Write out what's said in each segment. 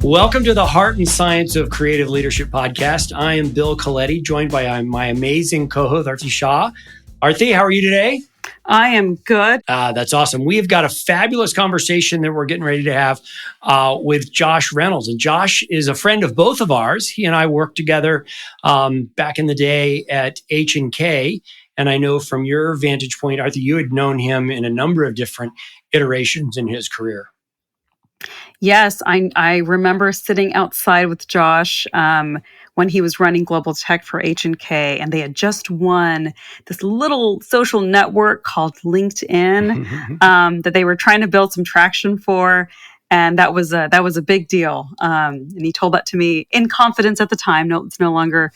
Welcome to the Heart and Science of Creative Leadership podcast. I am Bill Coletti, joined by my amazing co-host, Aarti Shah. Aarti, how are you today? I am good. That's awesome. We've got a fabulous conversation that we're getting ready to have with Josh Reynolds. And Josh is a friend of both of ours. He and I worked together back in the day at H&K. And I know from your vantage point, Aarti, you had known him in a number of different iterations in his career. Yes, I remember sitting outside with Josh when he was running global tech for H&K, and they had just won this little social network called LinkedIn that they were trying to build some traction for, and that was a big deal. And he told that to me in confidence at the time. No, it's no longer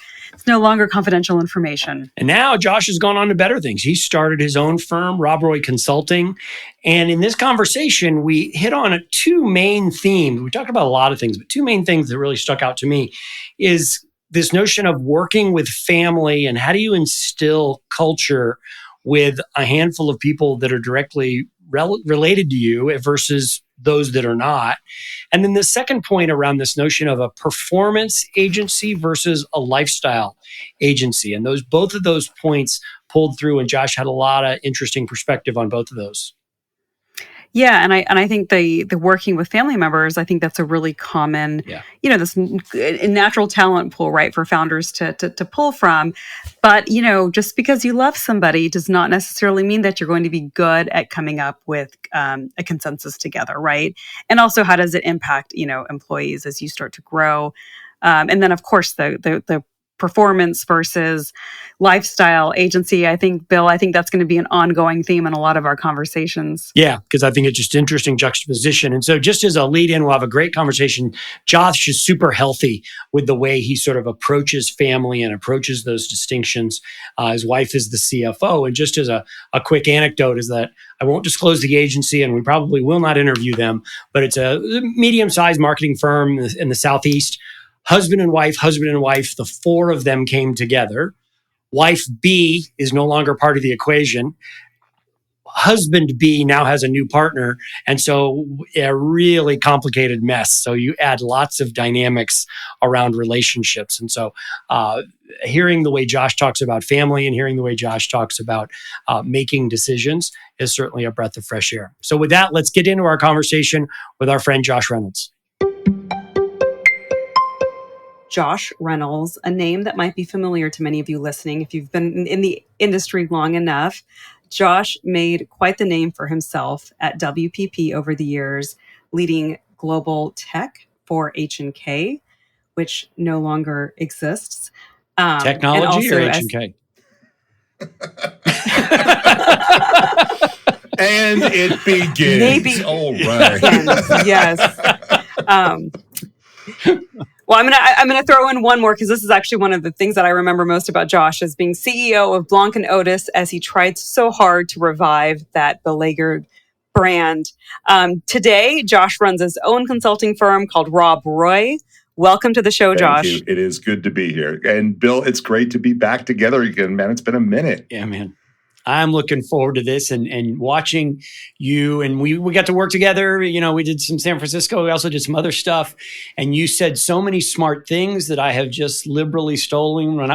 confidential information. And now Josh has gone on to better things. He started his own firm, Rob Roy Consulting. And in this conversation, we hit on two main themes. We talked about a lot of things, but two main things that really stuck out to me is this notion of working with family and how do you instill culture with a handful of people that are directly related to you versus those that are not. And then the second point around this notion of a performance agency versus a lifestyle agency. And both of those points pulled through, and Josh had a lot of interesting perspective on both of those. Yeah, and I think the working with family members, I think that's a really common, this natural talent pool, right, for founders to pull from. But, just because you love somebody does not necessarily mean that you're going to be good at coming up with a consensus together, right? And also, how does it impact, employees as you start to grow? And then, of course, the performance versus lifestyle agency. I think, Bill, that's going to be an ongoing theme in a lot of our conversations. Yeah, because I think it's just interesting juxtaposition. And so just as a lead in, we'll have a great conversation. Josh is super healthy with the way he sort of approaches family and approaches those distinctions. His wife is the CFO. And just as a quick anecdote is that I won't disclose the agency and we probably will not interview them, but it's a medium-sized marketing firm in the Southeast. Husband and wife, the four of them came together. Wife B is no longer part of the equation. Husband B now has a new partner. And so a really complicated mess. So you add lots of dynamics around relationships. And so hearing the way Josh talks about family and hearing the way Josh talks about making decisions is certainly a breath of fresh air. So with that, let's get into our conversation with our friend Josh Reynolds. Josh Reynolds, a name that might be familiar to many of you listening if you've been in the industry long enough. Josh made quite the name for himself at WPP over the years, leading global tech for H&K, which no longer exists. Technology or H&K? And it begins. Maybe. All right. Yes. Well, I'm gonna throw in one more because this is actually one of the things that I remember most about Josh as being CEO of Blanc & Otis as he tried so hard to revive that beleaguered brand. Today, Josh runs his own consulting firm called Rob Roy. Welcome to the show, Josh. Thank you. It is good to be here. And Bill, it's great to be back together again, man. It's been a minute. Yeah, man. I'm looking forward to this and watching you. And we got to work together. We did some San Francisco. We also did some other stuff. And you said so many smart things that I have just liberally stolen when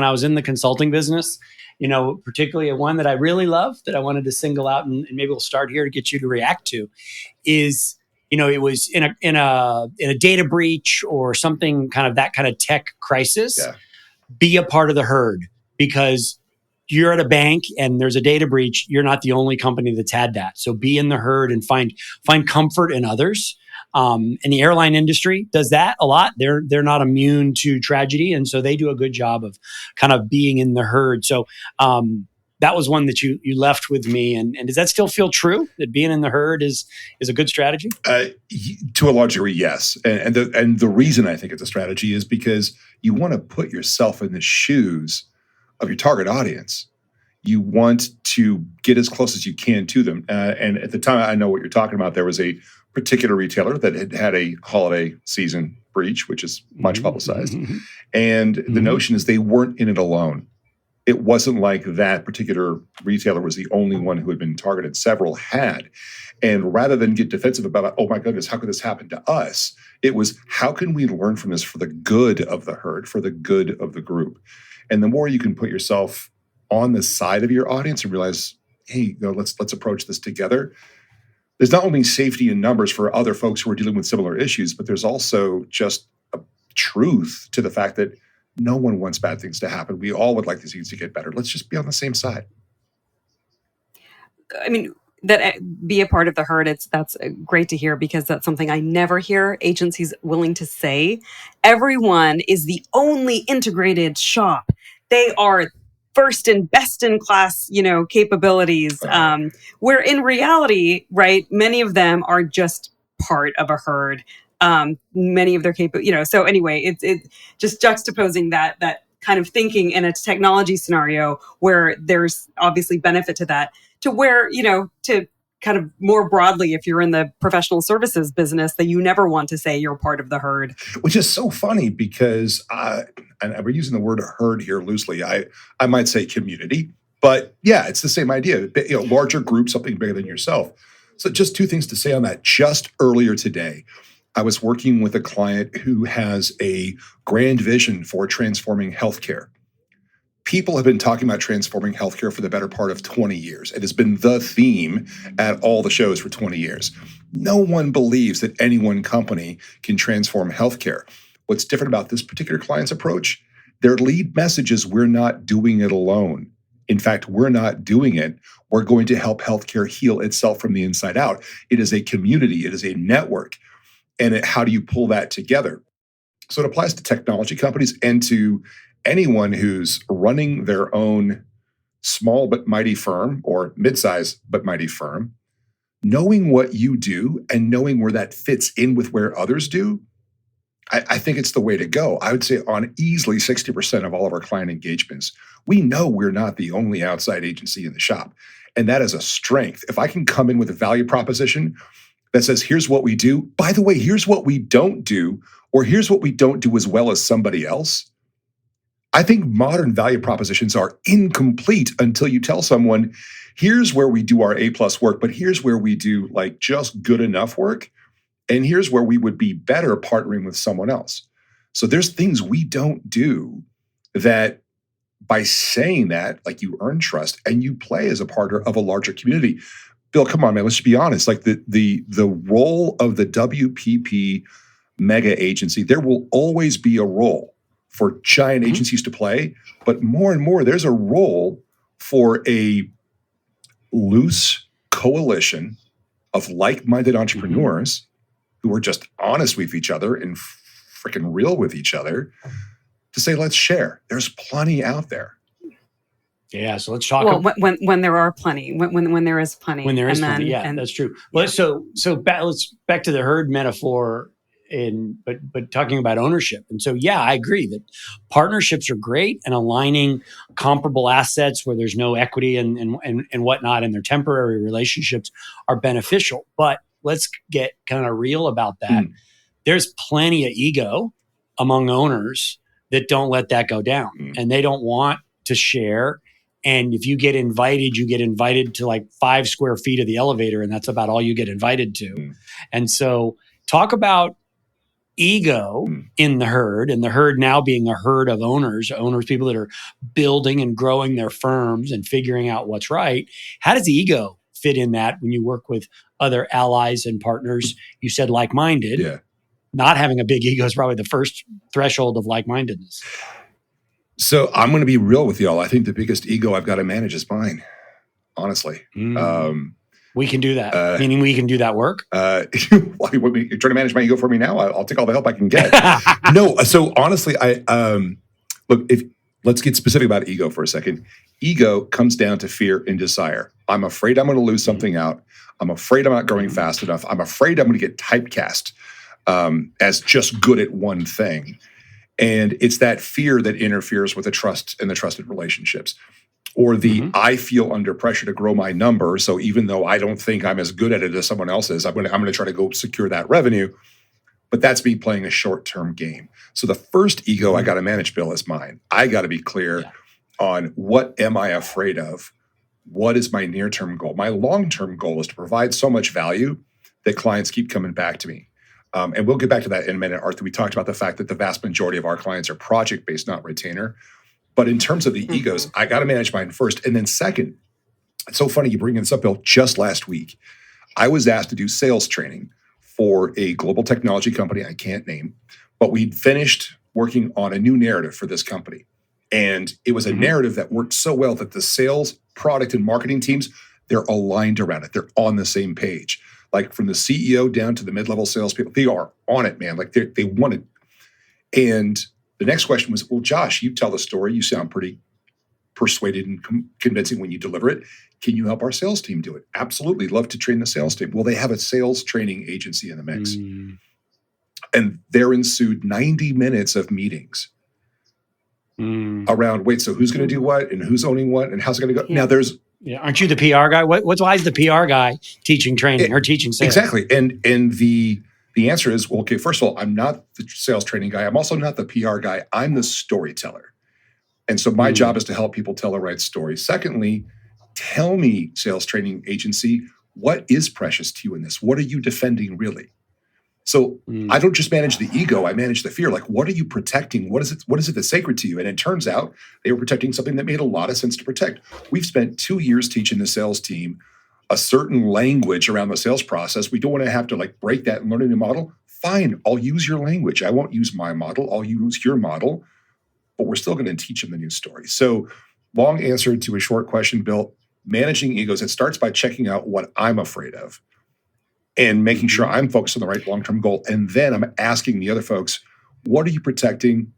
I was in the consulting business. Particularly one that I really love that I wanted to single out and maybe we'll start here to get you to react to is, it was in a data breach or something kind of that kind of tech crisis. Yeah. Be a part of the herd because you're at a bank and there's a data breach, you're not the only company that's had that. So be in the herd and find comfort in others. And the airline industry does that a lot. They're not immune to tragedy. And so they do a good job of kind of being in the herd. So that was one that you left with me. And does that still feel true that being in the herd is a good strategy? To a large degree, yes. And the reason I think it's a strategy is because you want to put yourself in the shoes of your target audience. You want to get as close as you can to them. And at the time, I know what you're talking about. There was a particular retailer that had a holiday season breach, which is much publicized. And the notion is they weren't in it alone. It wasn't like that particular retailer was the only one who had been targeted. Several had. And rather than get defensive about, oh my goodness, how could this happen to us? It was, how can we learn from this for the good of the herd, for the good of the group? And the more you can put yourself on the side of your audience and realize, hey, let's approach this together. There's not only safety in numbers for other folks who are dealing with similar issues, but there's also just a truth to the fact that no one wants bad things to happen. We all would like these things to get better. Let's just be on the same side. I mean, that be a part of the herd, that's great to hear, because that's something I never hear agencies willing to say. Everyone is the only integrated shop. They are first and best in class, capabilities. Where in reality, right, many of them are just part of a herd. Many of their so anyway, it's just juxtaposing that kind of thinking in a technology scenario where there's obviously benefit to that, to where, to kind of more broadly, if you're in the professional services business, that you never want to say you're part of the herd. Which is so funny because, and we're using the word herd here loosely, I might say community, but yeah, it's the same idea. Larger group, something bigger than yourself. So just two things to say on that. Just earlier today, I was working with a client who has a grand vision for transforming healthcare. People have been talking about transforming healthcare for the better part of 20 years. It has been the theme at all the shows for 20 years. No one believes that any one company can transform healthcare. What's different about this particular client's approach? Their lead message is, we're not doing it alone. In fact, we're not doing it. We're going to help healthcare heal itself from the inside out. It is a community. It is a network. And how do you pull that together? So it applies to technology companies and to anyone who's running their own small but mighty firm or mid-size but mighty firm. Knowing what you do and knowing where that fits in with where others do, I think it's the way to go. I would say on easily 60% of all of our client engagements, we know we're not the only outside agency in the shop. And that is a strength. If I can come in with a value proposition that says, here's what we do, by the way, here's what we don't do, or here's what we don't do as well as somebody else. I think modern value propositions are incomplete until you tell someone, here's where we do our A+ work, but here's where we do like just good enough work. And here's where we would be better partnering with someone else. So there's things we don't do that by saying that, like, you earn trust and you play as a partner of a larger community. Bill, come on, man, let's just be honest. Like the role of the WPP mega agency, there will always be a role for giant agencies to play, but more and more, there's a role for a loose coalition of like-minded entrepreneurs who are just honest with each other and freaking real with each other to say, let's share. There's plenty out there. Yeah, so let's talk. Well, when there are plenty, when there is plenty, when there is plenty, yeah, that's true. Well, so let's back to the herd metaphor, but talking about ownership. And so, yeah, I agree that partnerships are great, and aligning comparable assets where there's no equity and whatnot, and their temporary relationships are beneficial. But let's get kind of real about that. There's plenty of ego among owners that don't let that go down, and they don't want to share. And if you get invited to like 5 square feet of the elevator, and that's about all you get invited to. And so talk about ego in the herd, and the herd now being a herd of owners, people that are building and growing their firms and figuring out what's right. How does the ego fit in that when you work with other allies and partners? You said like-minded. Yeah. Not having a big ego is probably the first threshold of like-mindedness. So I'm going to be real with y'all. I think the biggest ego I've got to manage is mine, honestly. We can do that. Meaning we can do that work? You're trying to manage my ego for me now? I'll take all the help I can get. No, so honestly, let's get specific about ego for a second. Ego comes down to fear and desire. I'm afraid I'm going to lose something out. I'm afraid I'm not growing fast enough. I'm afraid I'm going to get typecast as just good at one thing. And it's that fear that interferes with the trust and the trusted relationships. Or the I feel under pressure to grow my number. So even though I don't think I'm as good at it as someone else is, I'm going to try to go secure that revenue. But that's me playing a short-term game. So the first ego I got to manage, Bill, is mine. I got to be clear. on what am I afraid of? What is my near-term goal? My long-term goal is to provide so much value that clients keep coming back to me. And we'll get back to that in a minute, Aarti. We talked about the fact that the vast majority of our clients are project-based, not retainer. But in terms of the egos, I got to manage mine first. And then second, it's so funny you bring this up, Bill. Just last week, I was asked to do sales training for a global technology company I can't name, but we'd finished working on a new narrative for this company. And it was a narrative that worked so well that the sales, product, and marketing teams, they're aligned around it. They're on the same page. Like from the CEO down to the mid-level salespeople, they are on it, man. Like they want it. And the next question was, well, Josh, you tell the story. You sound pretty persuaded and convincing when you deliver it. Can you help our sales team do it? Absolutely. Love to train the sales team. Well, they have a sales training agency in the mix. And there ensued 90 minutes of meetings around, wait, so who's going to do what and who's owning what and how's it going to go? Now there's... aren't you the PR guy? Why is the PR guy teaching training or teaching sales? Exactly. And the answer is, well, okay, first of all, I'm not the sales training guy. I'm also not the PR guy. I'm the storyteller. And so my job is to help people tell the right story. Secondly, tell me, sales training agency, what is precious to you in this? What are you defending really? So I don't just manage the ego, I manage the fear. Like, what are you protecting? What is it that's sacred to you? And it turns out they were protecting something that made a lot of sense to protect. We've spent 2 years teaching the sales team a certain language around the sales process. We don't want to have to like break that and learn a new model. Fine, I'll use your language. I won't use my model. I'll use your model, but we're still going to teach them the new story. So long answer to a short question, Bill, managing egos, it starts by checking out what I'm afraid of and making sure I'm focused on the right long-term goal. And then I'm asking the other folks, what are you protecting?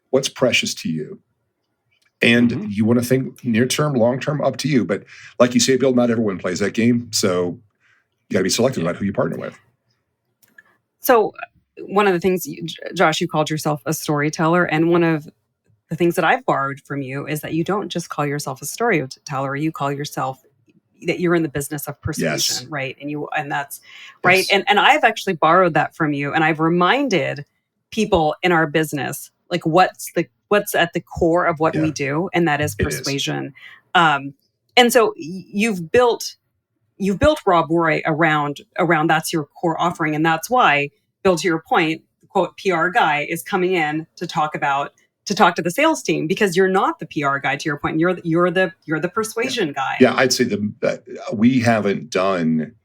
What's precious to you? And you want to think near-term, long-term, up to you. But like you say, Bill, not everyone plays that game. So you got to be selective about who you partner with. So one of the things, Josh, you called yourself a storyteller. And one of the things that I've borrowed from you is that you don't just call yourself a storyteller. You call yourself that you're in the business of persuasion, right? And that's right. And I've actually borrowed that from you. And I've reminded people in our business, like what's at the core of what we do. And that is persuasion. And so you've built Rob Roy around that's your core offering. And that's why, Bill, to your point, the quote PR guy is coming in to talk to the sales team, because you're not the PR guy, to your point. You're the persuasion guy. Yeah, I'd say that we haven't done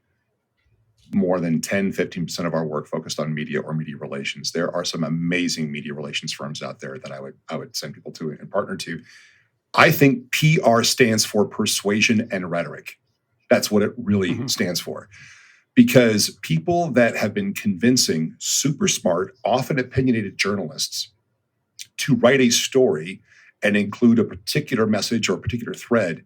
more than 10, 15% of our work focused on media or media relations. There are some amazing media relations firms out there that I would send people to and partner to. I think PR stands for persuasion and rhetoric. That's what it really stands for. Because people that have been convincing super smart, often opinionated journalists to write a story and include a particular message or a particular thread,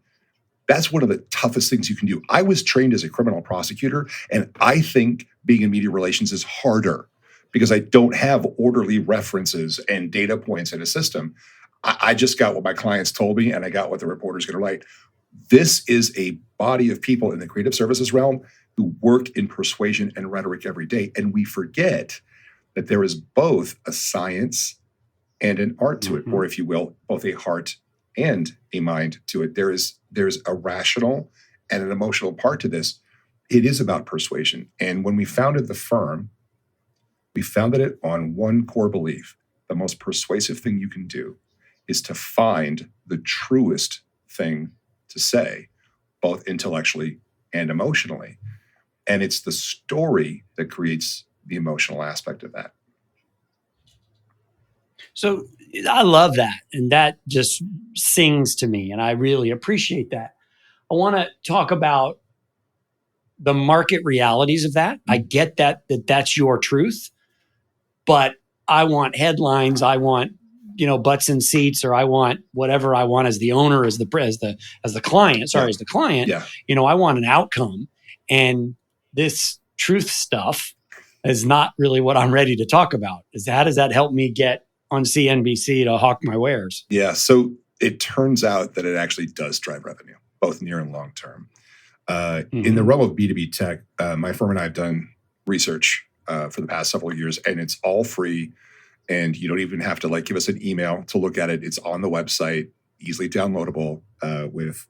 that's one of the toughest things you can do. I was trained as a criminal prosecutor, and I think being in media relations is harder because I don't have orderly references and data points in a system. I just got what my clients told me, and I got what the reporter's going to write. This is a body of people in the creative services realm who work in persuasion and rhetoric every day, and we forget that there is both a science and an art to it, or if you will, both a heart and a mind to it. There's a rational and an emotional part to this. It is about persuasion. And when we founded the firm, we founded it on one core belief. The most persuasive thing you can do is to find the truest thing to say, both intellectually and emotionally. And it's the story that creates the emotional aspect of that. So I love that. And that just sings to me. And I really appreciate that. I want to talk about the market realities of that. I get that's your truth, but I want headlines. I want, butts in seats, or I want whatever I want as the owner, as the client, as the client, I want an outcome. And this truth stuff is not really what I'm ready to talk about. How does that help me get on CNBC to hawk my wares? Yeah, so it turns out that it actually does drive revenue, both near and long term. In the realm of B2B tech, my firm and I have done research for the past several years, and it's all free. And you don't even have to give us an email to look at it. It's on the website. easily downloadable, with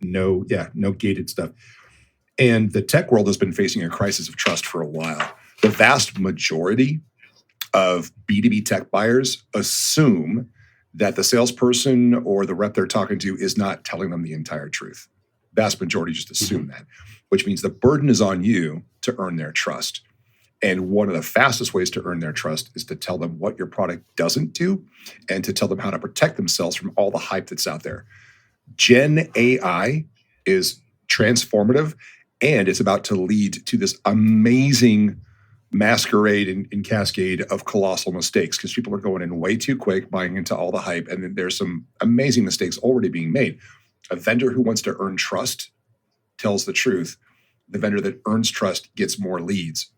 no gated stuff. And the tech world has been facing a crisis of trust for a while. The vast majority of B2B tech buyers assume that the salesperson or the rep they're talking to is not telling them the entire truth. Vast majority just assume that, which means the burden is on you to earn their trust. And one of the fastest ways to earn their trust is to tell them what your product doesn't do and to tell them how to protect themselves from all the hype that's out there. Gen AI is transformative, and it's about to lead to this amazing masquerade and cascade of colossal mistakes because people are going in way too quick, buying into all the hype, and then there's some amazing mistakes already being made. A vendor who wants to earn trust tells the truth. The vendor that earns trust gets more leads.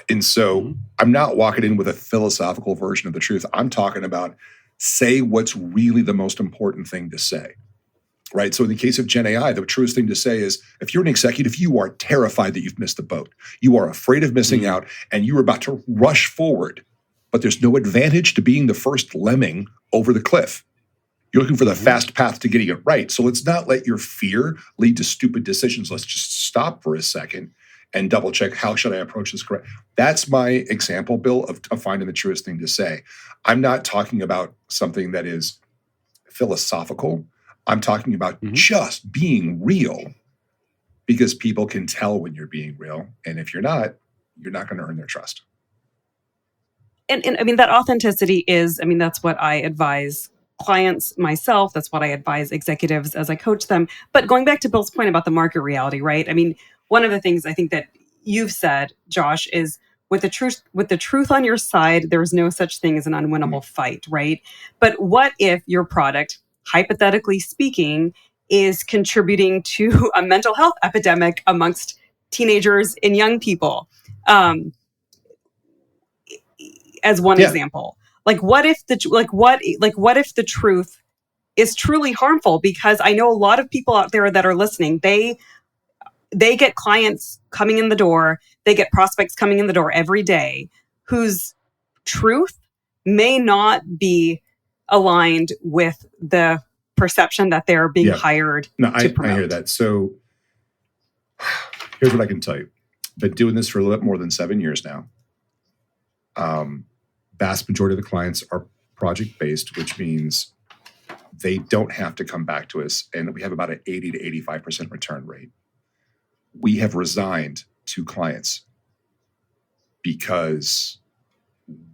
And so I'm not walking in with a philosophical version of the truth. I'm talking about say what's really the most important thing to say, right? So in the case of Gen AI, the truest thing to say is if you're an executive, you are terrified that you've missed the boat. You are afraid of missing out and you're about to rush forward, but there's no advantage to being the first lemming over the cliff. You're looking for the fast path to getting it right. So let's not let your fear lead to stupid decisions. Let's just stop for a second and double check, how should I approach this correct? That's my example, Bill, of finding the truest thing to say. I'm not talking about something that is philosophical. I'm talking about just being real, because people can tell when you're being real. And if you're not going to earn their trust. And I mean, that authenticity is, I mean, that's what I advise clients myself. That's what I advise executives as I coach them. But going back to Bill's point about the market reality, right? I mean, one of the things I think that you've said, Josh, is with the truth on your side, there's no such thing as an unwinnable fight, right? But what if your product, hypothetically speaking, is contributing to a mental health epidemic amongst teenagers and young people? As one example, what if the truth is truly harmful? Because I know a lot of people out there that are listening, they get clients coming in the door, they get prospects coming in the door every day whose truth may not be aligned with the perception that they're being hired to promote. I hear that. So here's what I can tell you. Been doing this for a little bit more than 7 years now. Vast majority of the clients are project-based, which means they don't have to come back to us. And we have about an 80 to 85% return rate. We have resigned to clients because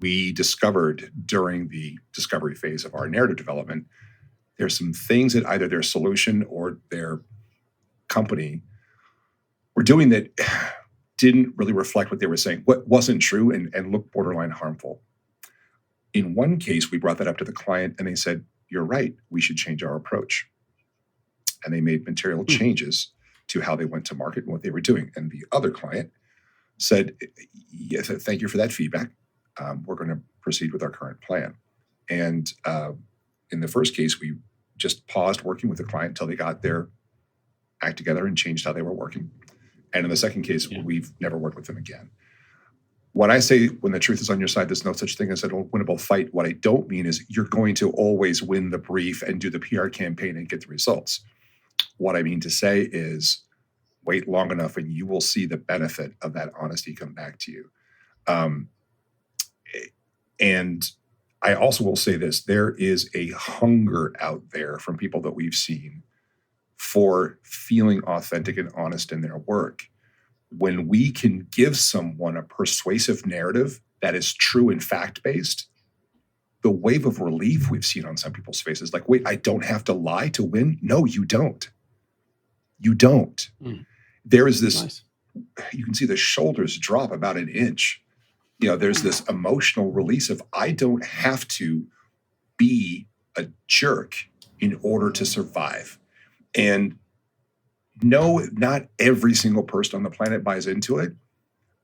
we discovered during the discovery phase of our narrative development, there's some things that either their solution or their company were doing that didn't really reflect what they were saying, what wasn't true, and looked borderline harmful. In one case, we brought that up to the client and they said, you're right, we should change our approach. And they made material changes to how they went to market and what they were doing. And the other client said, yes, thank you for that feedback. We're going to proceed with our current plan. And in the first case, we just paused working with the client until they got their act together and changed how they were working. And in the second case, we've never worked with them again. When I say when the truth is on your side, there's no such thing as a winnable fight. What I don't mean is you're going to always win the brief and do the PR campaign and get the results. What I mean to say is wait long enough and you will see the benefit of that honesty come back to you. And I also will say this, there is a hunger out there from people that we've seen for feeling authentic and honest in their work. When we can give someone a persuasive narrative that is true and fact-based, the wave of relief we've seen on some people's faces, like, wait, I don't have to lie to win? No, you don't. You don't. There is this, you can see the shoulders drop about an inch. You know, there's this emotional release of, I don't have to be a jerk in order to survive. And no, not every single person on the planet buys into it,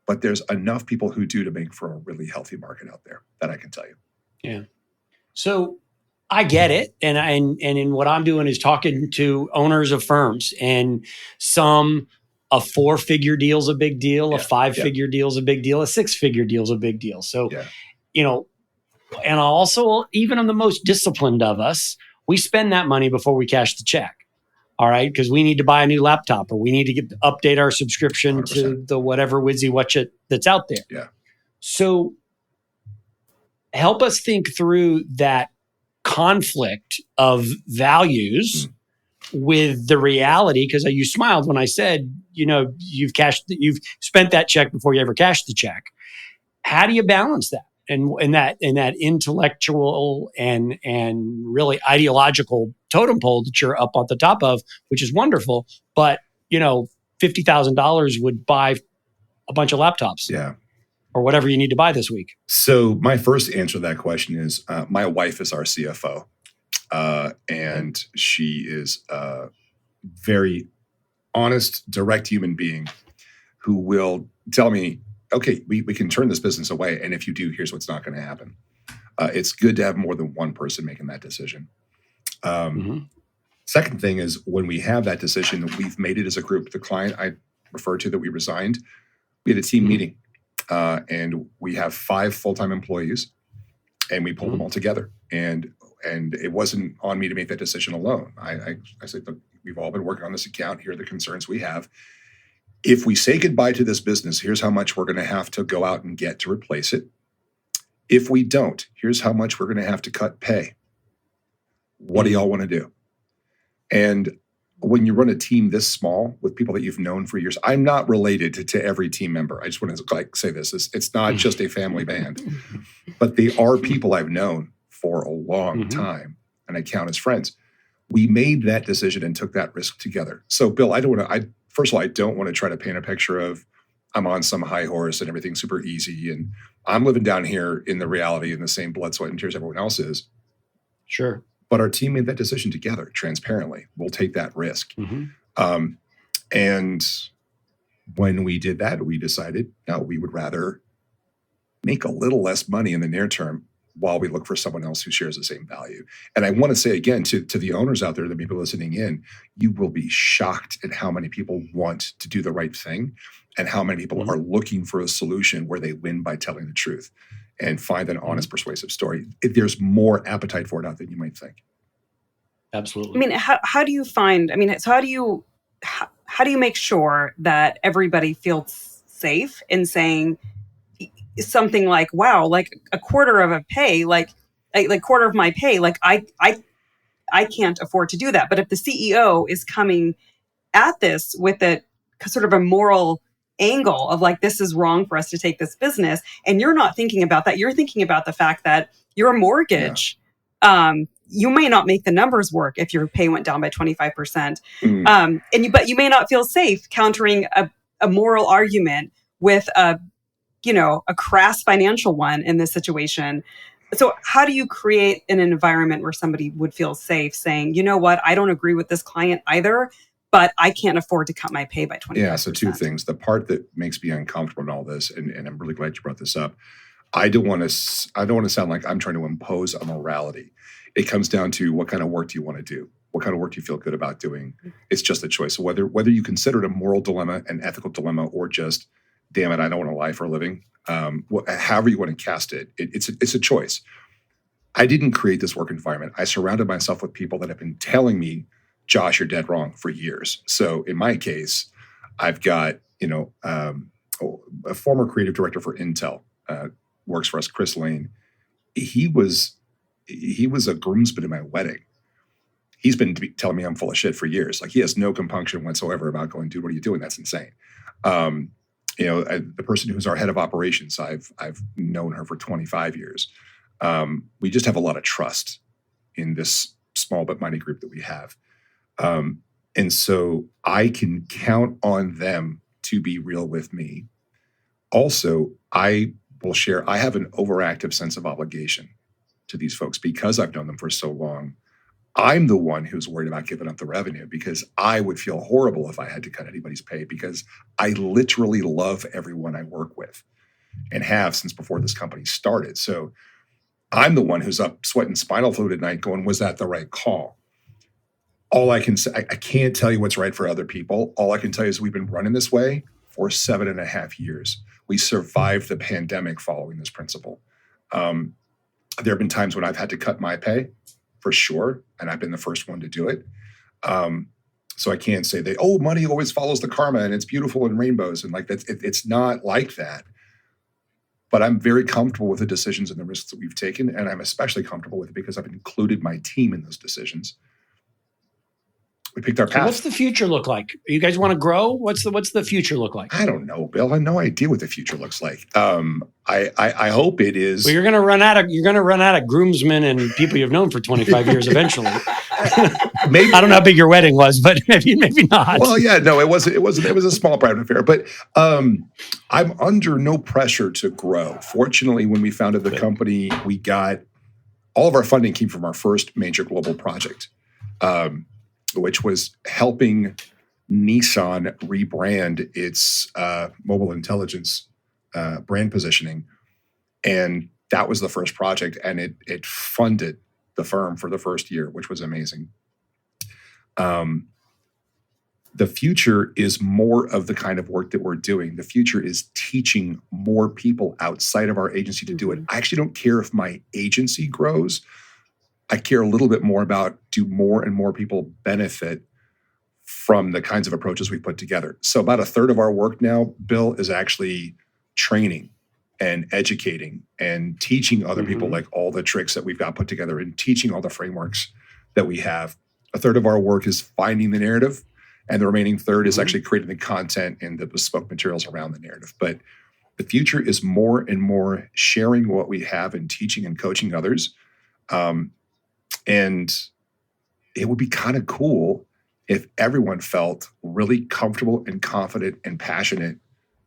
but there's enough people who do to make for a really healthy market out there, that I can tell you. Yeah. So I get it. And in what I'm doing is talking to owners of firms, and a 4-figure deal is a big deal. A 5-figure deal is a big deal. A 6-figure deal is a big deal. So, you know, And also, even on the most disciplined of us, we spend that money before we cash the check. All right. Because we need to buy a new laptop, or we need to update our subscription 100%. to the whatever whizzy whatchet that's out there. Yeah. So help us think through that conflict of values with the reality. Because you smiled when I said, you've spent that check before you ever cashed the check. How do you balance that? And that intellectual and really ideological totem pole that you're up on the top of, which is wonderful, but $50,000 would buy a bunch of laptops, or whatever you need to buy this week. So my first answer to that question is my wife is our CFO, and she is a very honest, direct human being who will tell me, okay, we can turn this business away. And if you do, here's what's not going to happen. It's good to have more than one person making that decision. Second thing is, when we have that decision, that we've made it as a group. The client I referred to that we resigned, we had a team meeting, and we have 5 full-time employees, and we pulled them all together. And it wasn't on me to make that decision alone. I said, look, we've all been working on this account. Here are the concerns we have. If we say goodbye to this business, here's how much we're going to have to go out and get to replace it. If we don't, here's how much we're going to have to cut pay. What do y'all want to do? And when you run a team this small with people that you've known for years, I'm not related to every team member. I just want to say this. It's not just a family band, but they are people I've known for a long time, and I count as friends. We made that decision and took that risk together. So, Bill, first of all, I don't want to try to paint a picture of I'm on some high horse and everything's super easy, and I'm living down here in the reality in the same blood, sweat, and tears everyone else is. Sure. But our team made that decision together, transparently. We'll take that risk. And when we did that, we decided, no, we would rather make a little less money in the near term while we look for someone else who shares the same value. And I want to say again to the owners out there that may be listening in, you will be shocked at how many people want to do the right thing and how many people are looking for a solution where they win by telling the truth and find an honest, persuasive story. There's more appetite for it out than you might think. Absolutely. I mean, how do you find, so how do you make sure that everybody feels safe in saying something like, wow, like a quarter of a pay, like quarter of my pay, like I can't afford to do that. But if the CEO is coming at this with a sort of a moral angle of like, this is wrong for us to take this business, and you're not thinking about that, you're thinking about the fact that your mortgage, you may not make the numbers work if your pay went down by 25%. But you may not feel safe countering a moral argument with a crass financial one in this situation. So how do you create an environment where somebody would feel safe saying, you know what, I don't agree with this client either, but I can't afford to cut my pay by 25%. Yeah, so 2 things. The part that makes me uncomfortable in all this, and I'm really glad you brought this up, I don't want to sound like I'm trying to impose a morality. It comes down to, what kind of work do you want to do? What kind of work do you feel good about doing? It's just a choice. So whether you consider it a moral dilemma, an ethical dilemma, or just, damn it, I don't want to lie for a living, however you want to cast it, it's a choice. I didn't create this work environment. I surrounded myself with people that have been telling me, Josh, you're dead wrong, for years. So in my case, I've got, a former creative director for Intel, works for us, Chris Lane. He was a groomsman at my wedding. He's been telling me I'm full of shit for years. Like, he has no compunction whatsoever about going, dude, what are you doing? That's insane. The person who's our head of operations, I've known her for 25 years. We just have a lot of trust in this small but mighty group that we have. And so I can count on them to be real with me. Also, I will share, I have an overactive sense of obligation to these folks because I've known them for so long. I'm the one who's worried about giving up the revenue because I would feel horrible if I had to cut anybody's pay, because I literally love everyone I work with and have since before this company started. So I'm the one who's up sweating spinal fluid at night going, was that the right call? All I can say, I can't tell you what's right for other people. All I can tell you is we've been running this way for 7.5 years. We survived the pandemic following this principle. There have been times when I've had to cut my pay, for sure, and I've been the first one to do it. So I can't say that, money always follows the karma and it's beautiful and rainbows. And like that's it's not like that. But I'm very comfortable with the decisions and the risks that we've taken. And I'm especially comfortable with it because I've included my team in those decisions. We picked our path. So what's the future look like? You guys want to grow? What's the future look like? I don't know, Bill. I have no idea what the future looks like. I hope it is. Well, you're going to run out of groomsmen and people you've known for 25 years eventually. Maybe. I don't know how big your wedding was, but maybe not. Well, yeah, no, it was a small private affair, but I'm under no pressure to grow. Fortunately, when we founded the company, we got all of our funding came from our first major global project, which was helping Nissan rebrand its mobile intelligence brand positioning. And that was the first project, and it funded the firm for the first year, which was amazing. The future is more of the kind of work that we're doing. The future is teaching more people outside of our agency to do it. I actually don't care if my agency grows. I care a little bit more about, do more and more people benefit from the kinds of approaches we put together. So about a third of our work now, Bill, is actually training and educating and teaching other people like all the tricks that we've got put together and teaching all the frameworks that we have. A third of our work is finding the narrative, and the remaining third is actually creating the content and the bespoke materials around the narrative. But the future is more and more sharing what we have and teaching and coaching others. And it would be kind of cool if everyone felt really comfortable and confident and passionate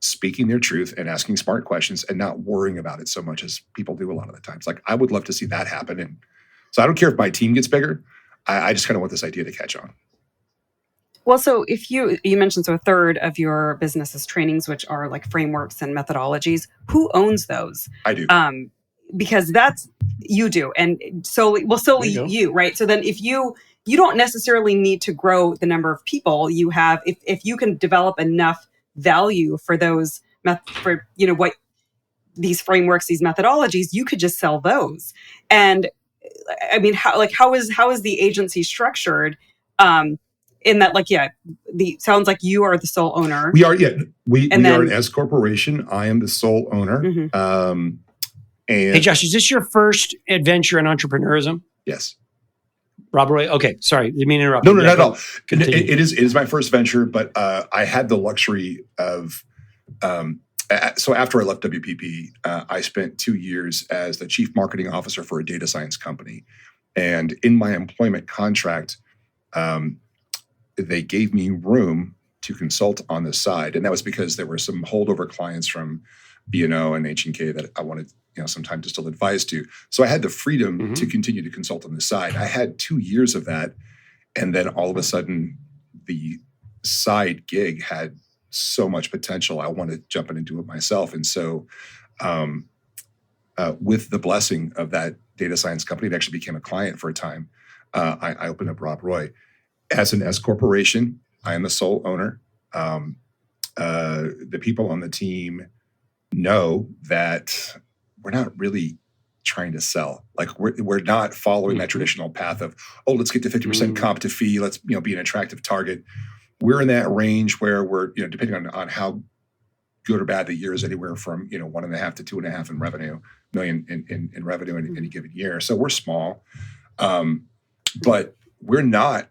speaking their truth and asking smart questions and not worrying about it so much as people do a lot of the times. Like, I would love to see that happen. And so I don't care if my team gets bigger. I just kind of want this idea to catch on. Well, so if you mentioned, so a third of your business is trainings, which are like frameworks and methodologies. Who owns those? I do. Because that's, you do. And solely you, right? So then if you don't necessarily need to grow the number of people you have, if you can develop enough value for those, what these frameworks, these methodologies, you could just sell those. And I mean, how is the agency structured? In that, sounds like you are the sole owner. We are, yeah. We are an S corporation. I am the sole owner. And hey, Josh, is this your first adventure in entrepreneurism? Yes. Rob Roy. Okay, sorry, didn't mean to interrupt. No, not at all. It is my first venture, but I had the luxury of. So after I left WPP, I spent 2 years as the chief marketing officer for a data science company, and in my employment contract, they gave me room to consult on the side, and that was because there were some holdover clients from B&O and H&K that I wanted, sometime to still advise to. So I had the freedom to continue to consult on the side. I had 2 years of that, and then all of a sudden, the side gig had so much potential. I wanted to jump in and do it myself, and so with the blessing of that data science company, it actually became a client for a time. I opened up Rob Roy. As an S corporation, I am the sole owner. The people on the team know that we're not really trying to sell. Like, we're not following that traditional path of, let's get to 50% comp to fee. Let's be an attractive target. We're in that range where we're, depending on how good or bad the year is, anywhere from 1.5 to 2.5 in revenue, million in revenue in any given year. So we're small, but we're not.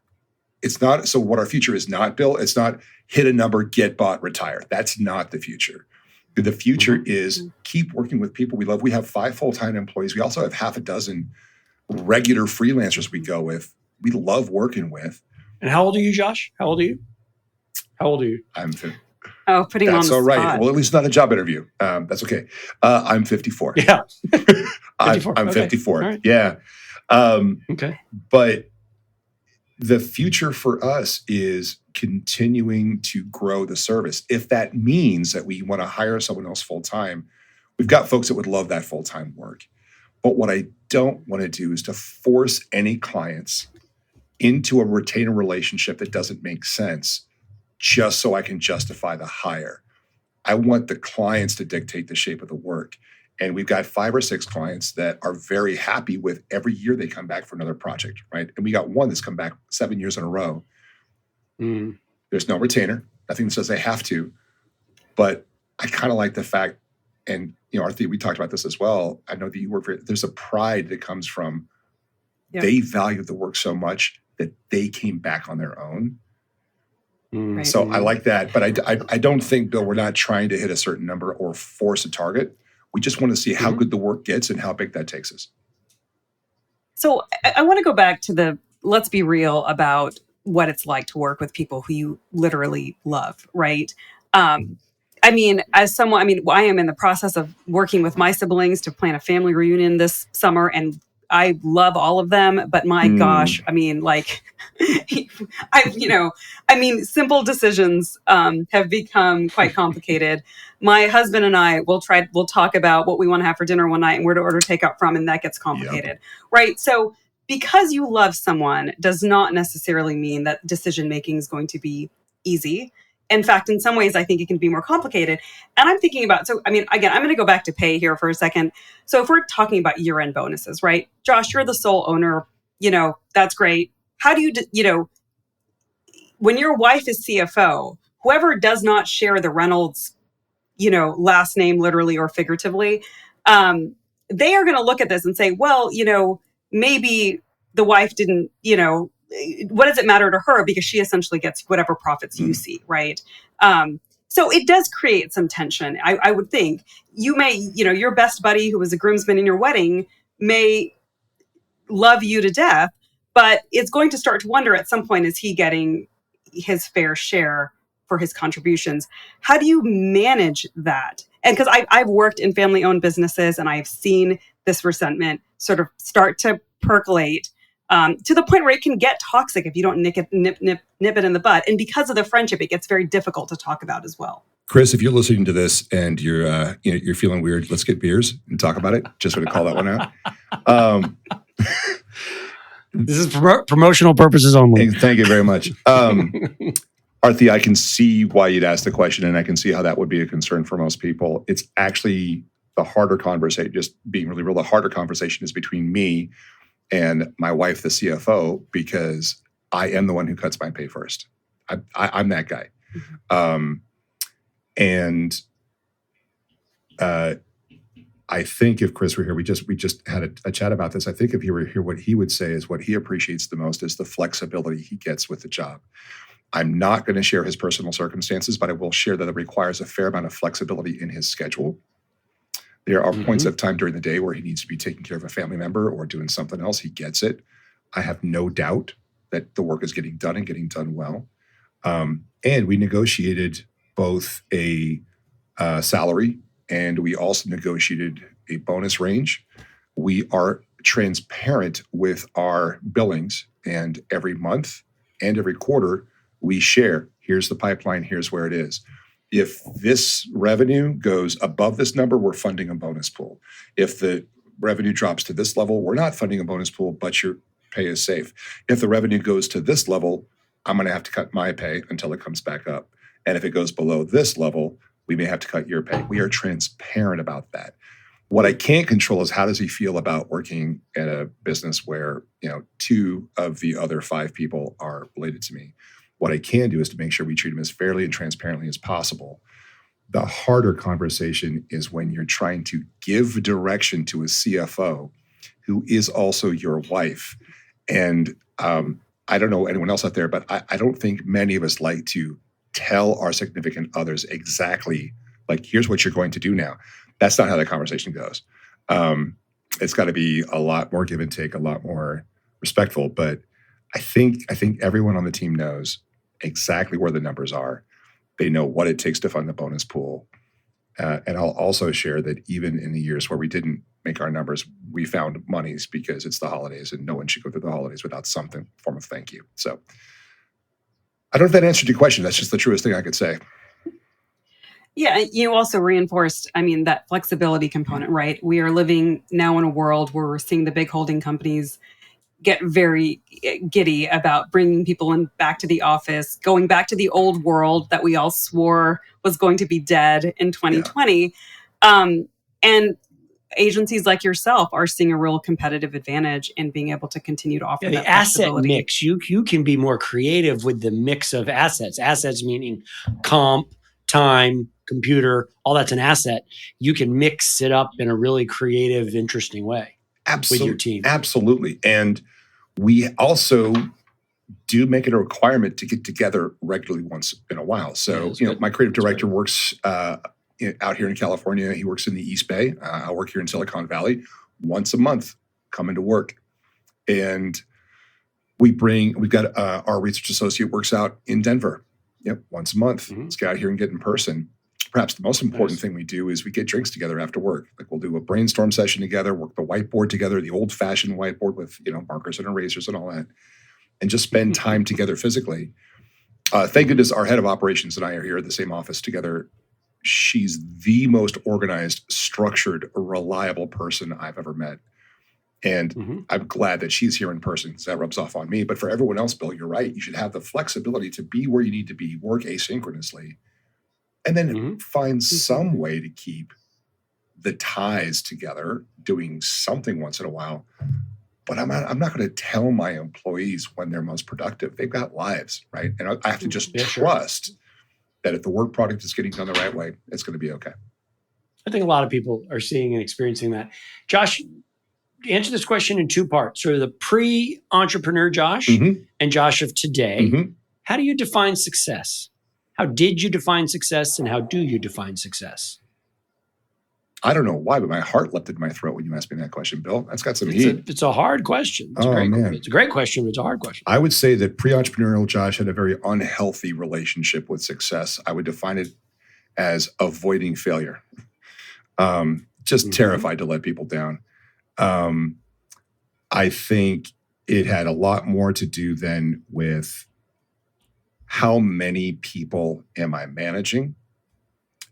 It's not, so what our future is not, Bill, it's not hit a number, get bought, retire. That's not the future. The future is keep working with people we love. We have 5 full-time employees. We also have half a dozen regular freelancers we go with. We love working with. And how old are you, Josh? How old are you? I'm 50. Oh, putting on the That's all spot. right. Well, at least not a job interview. That's okay. I'm 54. Yeah. 54. I'm 54. Right. Yeah. Okay. But the future for us is continuing to grow the service. If that means that we want to hire someone else full-time, we've got folks that would love that full-time work. But what I don't want to do is to force any clients into a retainer relationship that doesn't make sense just so I can justify the hire. I want the clients to dictate the shape of the work. And we've got 5 or 6 clients that are very happy with every year they come back for another project, right? And we got one that's come back 7 years in a row. There's no retainer, nothing that says they have to. But I kind of like the fact, and Aarti, we talked about this as well. I know that you work for it. There's a pride that comes from they value the work so much that they came back on their own. Right. So I like that. But I don't think, Bill, we're not trying to hit a certain number or force a target. We just want to see how good the work gets and how big that takes us. So I want to go back to let's be real about what it's like to work with people who you literally love, right? I mean, as someone, I am in the process of working with my siblings to plan a family reunion this summer, and I love all of them, but my gosh, simple decisions have become quite complicated. My husband and I we'll talk about what we want to have for dinner one night and where to order takeout from, and that gets complicated, right? So because you love someone does not necessarily mean that decision making is going to be easy. In fact, in some ways, I think it can be more complicated. And I'm thinking about, again, I'm going to go back to pay here for a second. So if we're talking about year-end bonuses, right? Josh, you're the sole owner, that's great. How do you, when your wife is CFO, whoever does not share the Reynolds, last name, literally or figuratively, they are going to look at this and say, well, maybe the wife didn't, what does it matter to her? Because she essentially gets whatever profits you see, right? So it does create some tension. I would think you may, your best buddy who was a groomsman in your wedding may love you to death, but it's going to start to wonder at some point, is he getting his fair share for his contributions? How do you manage that? And because I've worked in family-owned businesses and I've seen this resentment sort of start to percolate to the point where it can get toxic if you don't nip it in the bud. And because of the friendship, it gets very difficult to talk about as well. Chris, if you're listening to this and you're feeling weird, let's get beers and talk about it. Just want to call that one out. This is for promotional purposes only. Thank you very much. Aarti, I can see why you'd ask the question, and I can see how that would be a concern for most people. It's actually the harder conversation, just being really real, the harder conversation is between me and my wife, the CFO, because I am the one who cuts my pay first. I'm that guy. I think if Chris were here, we just had a chat about this. I think if he were here, what he would say is what he appreciates the most is the flexibility he gets with the job. I'm not going to share his personal circumstances, but I will share that it requires a fair amount of flexibility in his schedule. There are points of time during the day where he needs to be taking care of a family member or doing something else. He gets it. I have no doubt that the work is getting done and getting done well. And we negotiated both a salary and we also negotiated a bonus range. We are transparent with our billings, and every month and every quarter we share, here's the pipeline, here's where it is. If this revenue goes above this number, we're funding a bonus pool. If the revenue drops to this level, we're not funding a bonus pool, but your pay is safe. If the revenue goes to this level, I'm going to have to cut my pay until it comes back up. And if it goes below this level, we may have to cut your pay. We are transparent about that. What I can't control is how does he feel about working at a business where, 2 of the other 5 people are related to me. What I can do is to make sure we treat him as fairly and transparently as possible. The harder conversation is when you're trying to give direction to a CFO who is also your wife. And I don't know anyone else out there, but I don't think many of us like to tell our significant others exactly, like, here's what you're going to do now. That's not how the conversation goes. It's got to be a lot more give and take, a lot more respectful. But I think everyone on the team knows exactly where the numbers are. They know what it takes to fund the bonus pool. And I'll also share that even in the years where we didn't make our numbers, we found monies because it's the holidays and no one should go through the holidays without something form of thank you. So I don't know if that answered your question. That's just the truest thing I could say. Yeah, you also reinforced, that flexibility component, right? We are living now in a world where we're seeing the big holding companies get very giddy about bringing people back to the office, going back to the old world that we all swore was going to be dead in 2020. And agencies like yourself are seeing a real competitive advantage in being able to continue to offer the that asset flexibility. mix. You can be more creative with the mix of assets. Assets meaning comp, time, computer, all that's an asset. You can mix it up in a really creative, interesting way with your team. Absolutely. And we also do make it a requirement to get together regularly once in a while. So, my creative director works out here in California. He works in the East Bay. I work here in Silicon Valley. Once a month, come into work. And we've got our research associate works out in Denver. Yep, once a month. Let's get out here and get in person. Perhaps the most important thing we do is we get drinks together after work. Like we'll do a brainstorm session together, work the whiteboard together, the old-fashioned whiteboard with markers and erasers and all that, and just spend time together physically. Thank goodness our head of operations and I are here at the same office together. She's the most organized, structured, reliable person I've ever met. And I'm glad that she's here in person because that rubs off on me. But for everyone else, Bill, you're right. You should have the flexibility to be where you need to be, work asynchronously, and then find some way to keep the ties together, doing something once in a while. But I'm not going to tell my employees when they're most productive. They've got lives, right? And I have to just trust that if the work product is getting done the right way, it's going to be okay. I think a lot of people are seeing and experiencing that. Josh, answer this question in two parts. Sort of the pre-entrepreneur Josh and Josh of today. How do you define success? How did you define success and how do you define success? I don't know why, but my heart leapt in my throat when you asked me that question, Bill. That's got some heat. It's a hard question. It's a great question, but it's a hard question. I would say that pre-entrepreneurial Josh had a very unhealthy relationship with success. I would define it as avoiding failure. Just terrified to let people down. I think it had a lot more to do then with how many people am I managing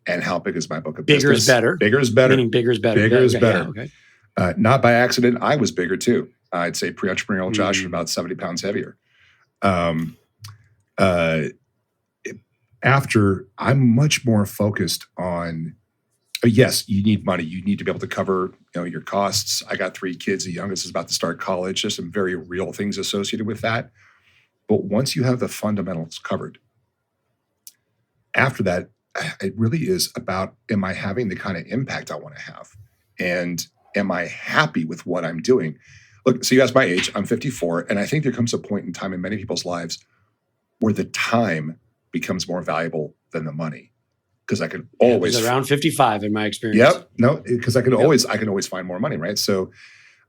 and how big is my book of business? Bigger is better. Bigger is better. Meaning bigger is better. Bigger is better. Yeah, okay. Not by accident. I was bigger too. I'd say pre-entrepreneurial Josh was about 70 pounds heavier. After, I'm much more focused on, yes, you need money. You need to be able to cover your costs. I got 3 kids. The youngest is about to start college. There's some very real things associated with that. But once you have the fundamentals covered, after that, it really is about, am I having the kind of impact I want to have? And am I happy with what I'm doing? Look, so you asked my age. I'm 54. And I think there comes a point in time in many people's lives where the time becomes more valuable than the money. Because I can always... It's around 55 in my experience. Yep. No, because I can always find more money, right? So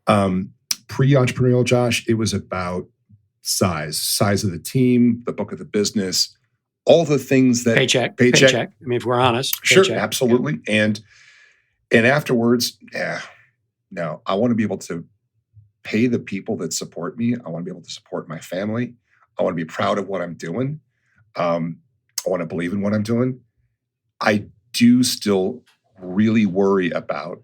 pre-entrepreneurial Josh, it was about size of the team, the book of the business, all the things that... Paycheck. I mean, if we're honest. Sure, absolutely. Yeah. And afterwards, no, I want to be able to pay the people that support me. I want to be able to support my family. I want to be proud of what I'm doing. I want to believe in what I'm doing. I do still really worry about,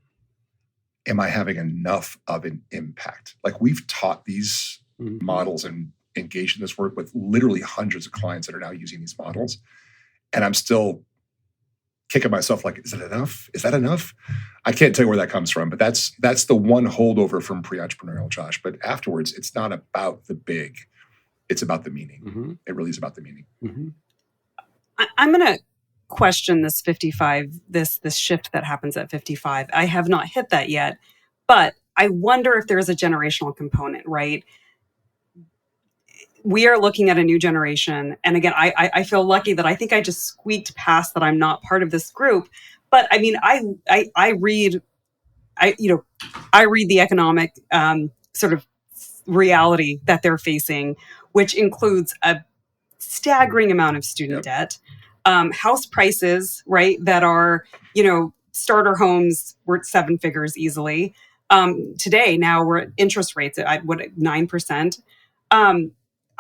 am I having enough of an impact? Like we've taught these models and engaged in this work with literally hundreds of clients that are now using these models. And I'm still kicking myself like, is that enough? Is that enough? I can't tell you where that comes from, but that's the one holdover from pre-entrepreneurial Josh. But afterwards, it's not about the big, it's about the meaning. It really is about the meaning. I'm going to question this 55, this shift that happens at 55. I have not hit that yet, but I wonder if there is a generational component, right? We are looking at a new generation. And again, I feel lucky that I think I just squeaked past that I'm not part of this group. But I mean, I read the economic sort of reality that they're facing, which includes a staggering amount of student debt, house prices, right, that are, starter homes were at 7 figures easily. Today, now we're at interest rates at 9%.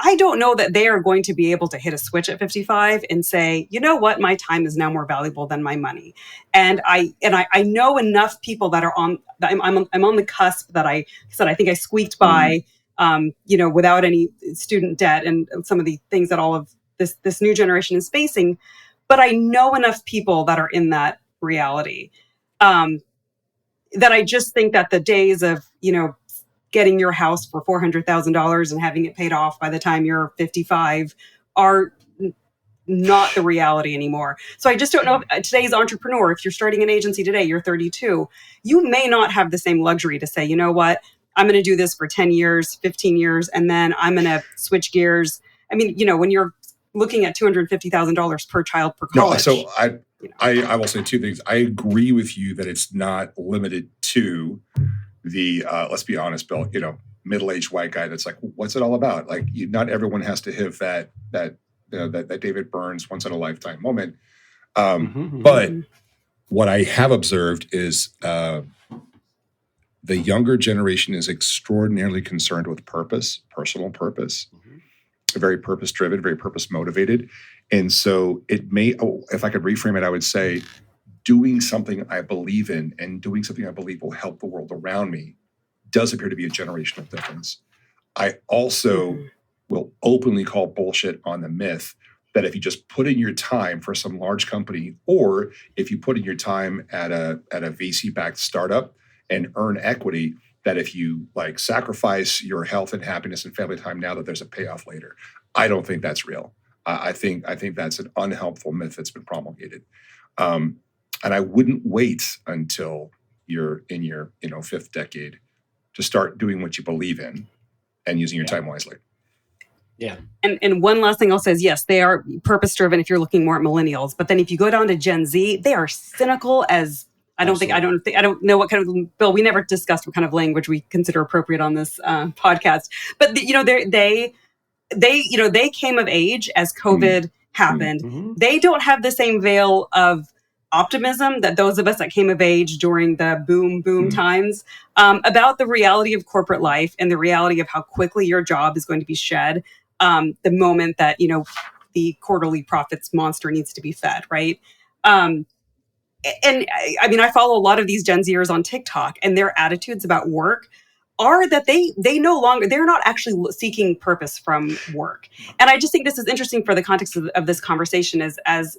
I don't know that they are going to be able to hit a switch at 55 and say, you know what, my time is now more valuable than my money. And I know enough people that are on. I'm on the cusp that I said I think I squeaked by, without any student debt and some of the things that all of this new generation is facing. But I know enough people that are in that reality. that I just think that the days of, getting your house for $400,000 and having it paid off by the time you're 55 are not the reality anymore. So I just don't know if today's entrepreneur, if you're starting an agency today, you're 32, you may not have the same luxury to say, you know what, I'm going to do this for 10 years, 15 years, and then I'm going to switch gears. I mean, when you're looking at $250,000 per child per college. No, so I will say two things. I agree with you that it's not limited to the let's be honest, Bill, middle-aged white guy that's like, what's it all about? Like, not everyone has to have that David Burns once in a lifetime moment. But what I have observed is the younger generation is extraordinarily concerned with purpose, personal purpose, very purpose-driven, very purpose-motivated. And so if I could reframe it, I would say, doing something I believe in and doing something I believe will help the world around me does appear to be a generational difference. I also will openly call bullshit on the myth that if you just put in your time for some large company, or if you put in your time at a VC-backed startup and earn equity, that if you sacrifice your health and happiness and family time now, that there's a payoff later. I don't think that's real. I think that's an unhelpful myth that's been promulgated. And I wouldn't wait until you're in your fifth decade to start doing what you believe in and using your time wisely. Yeah. And one last thing I'll say is, yes, they are purpose driven if you're looking more at millennials. But then if you go down to Gen Z, they are cynical as I don't know what kind of, Bill, we never discussed what kind of language we consider appropriate on this podcast. But they came of age as COVID happened. They don't have the same veil of optimism that those of us that came of age during the boom times about the reality of corporate life and the reality of how quickly your job is going to be shed the moment that the quarterly profits monster needs to be fed, right? And I mean, I follow a lot of these Gen Zers on TikTok, and their attitudes about work are that they're not actually seeking purpose from work. And I just think this is interesting for the context of this conversation as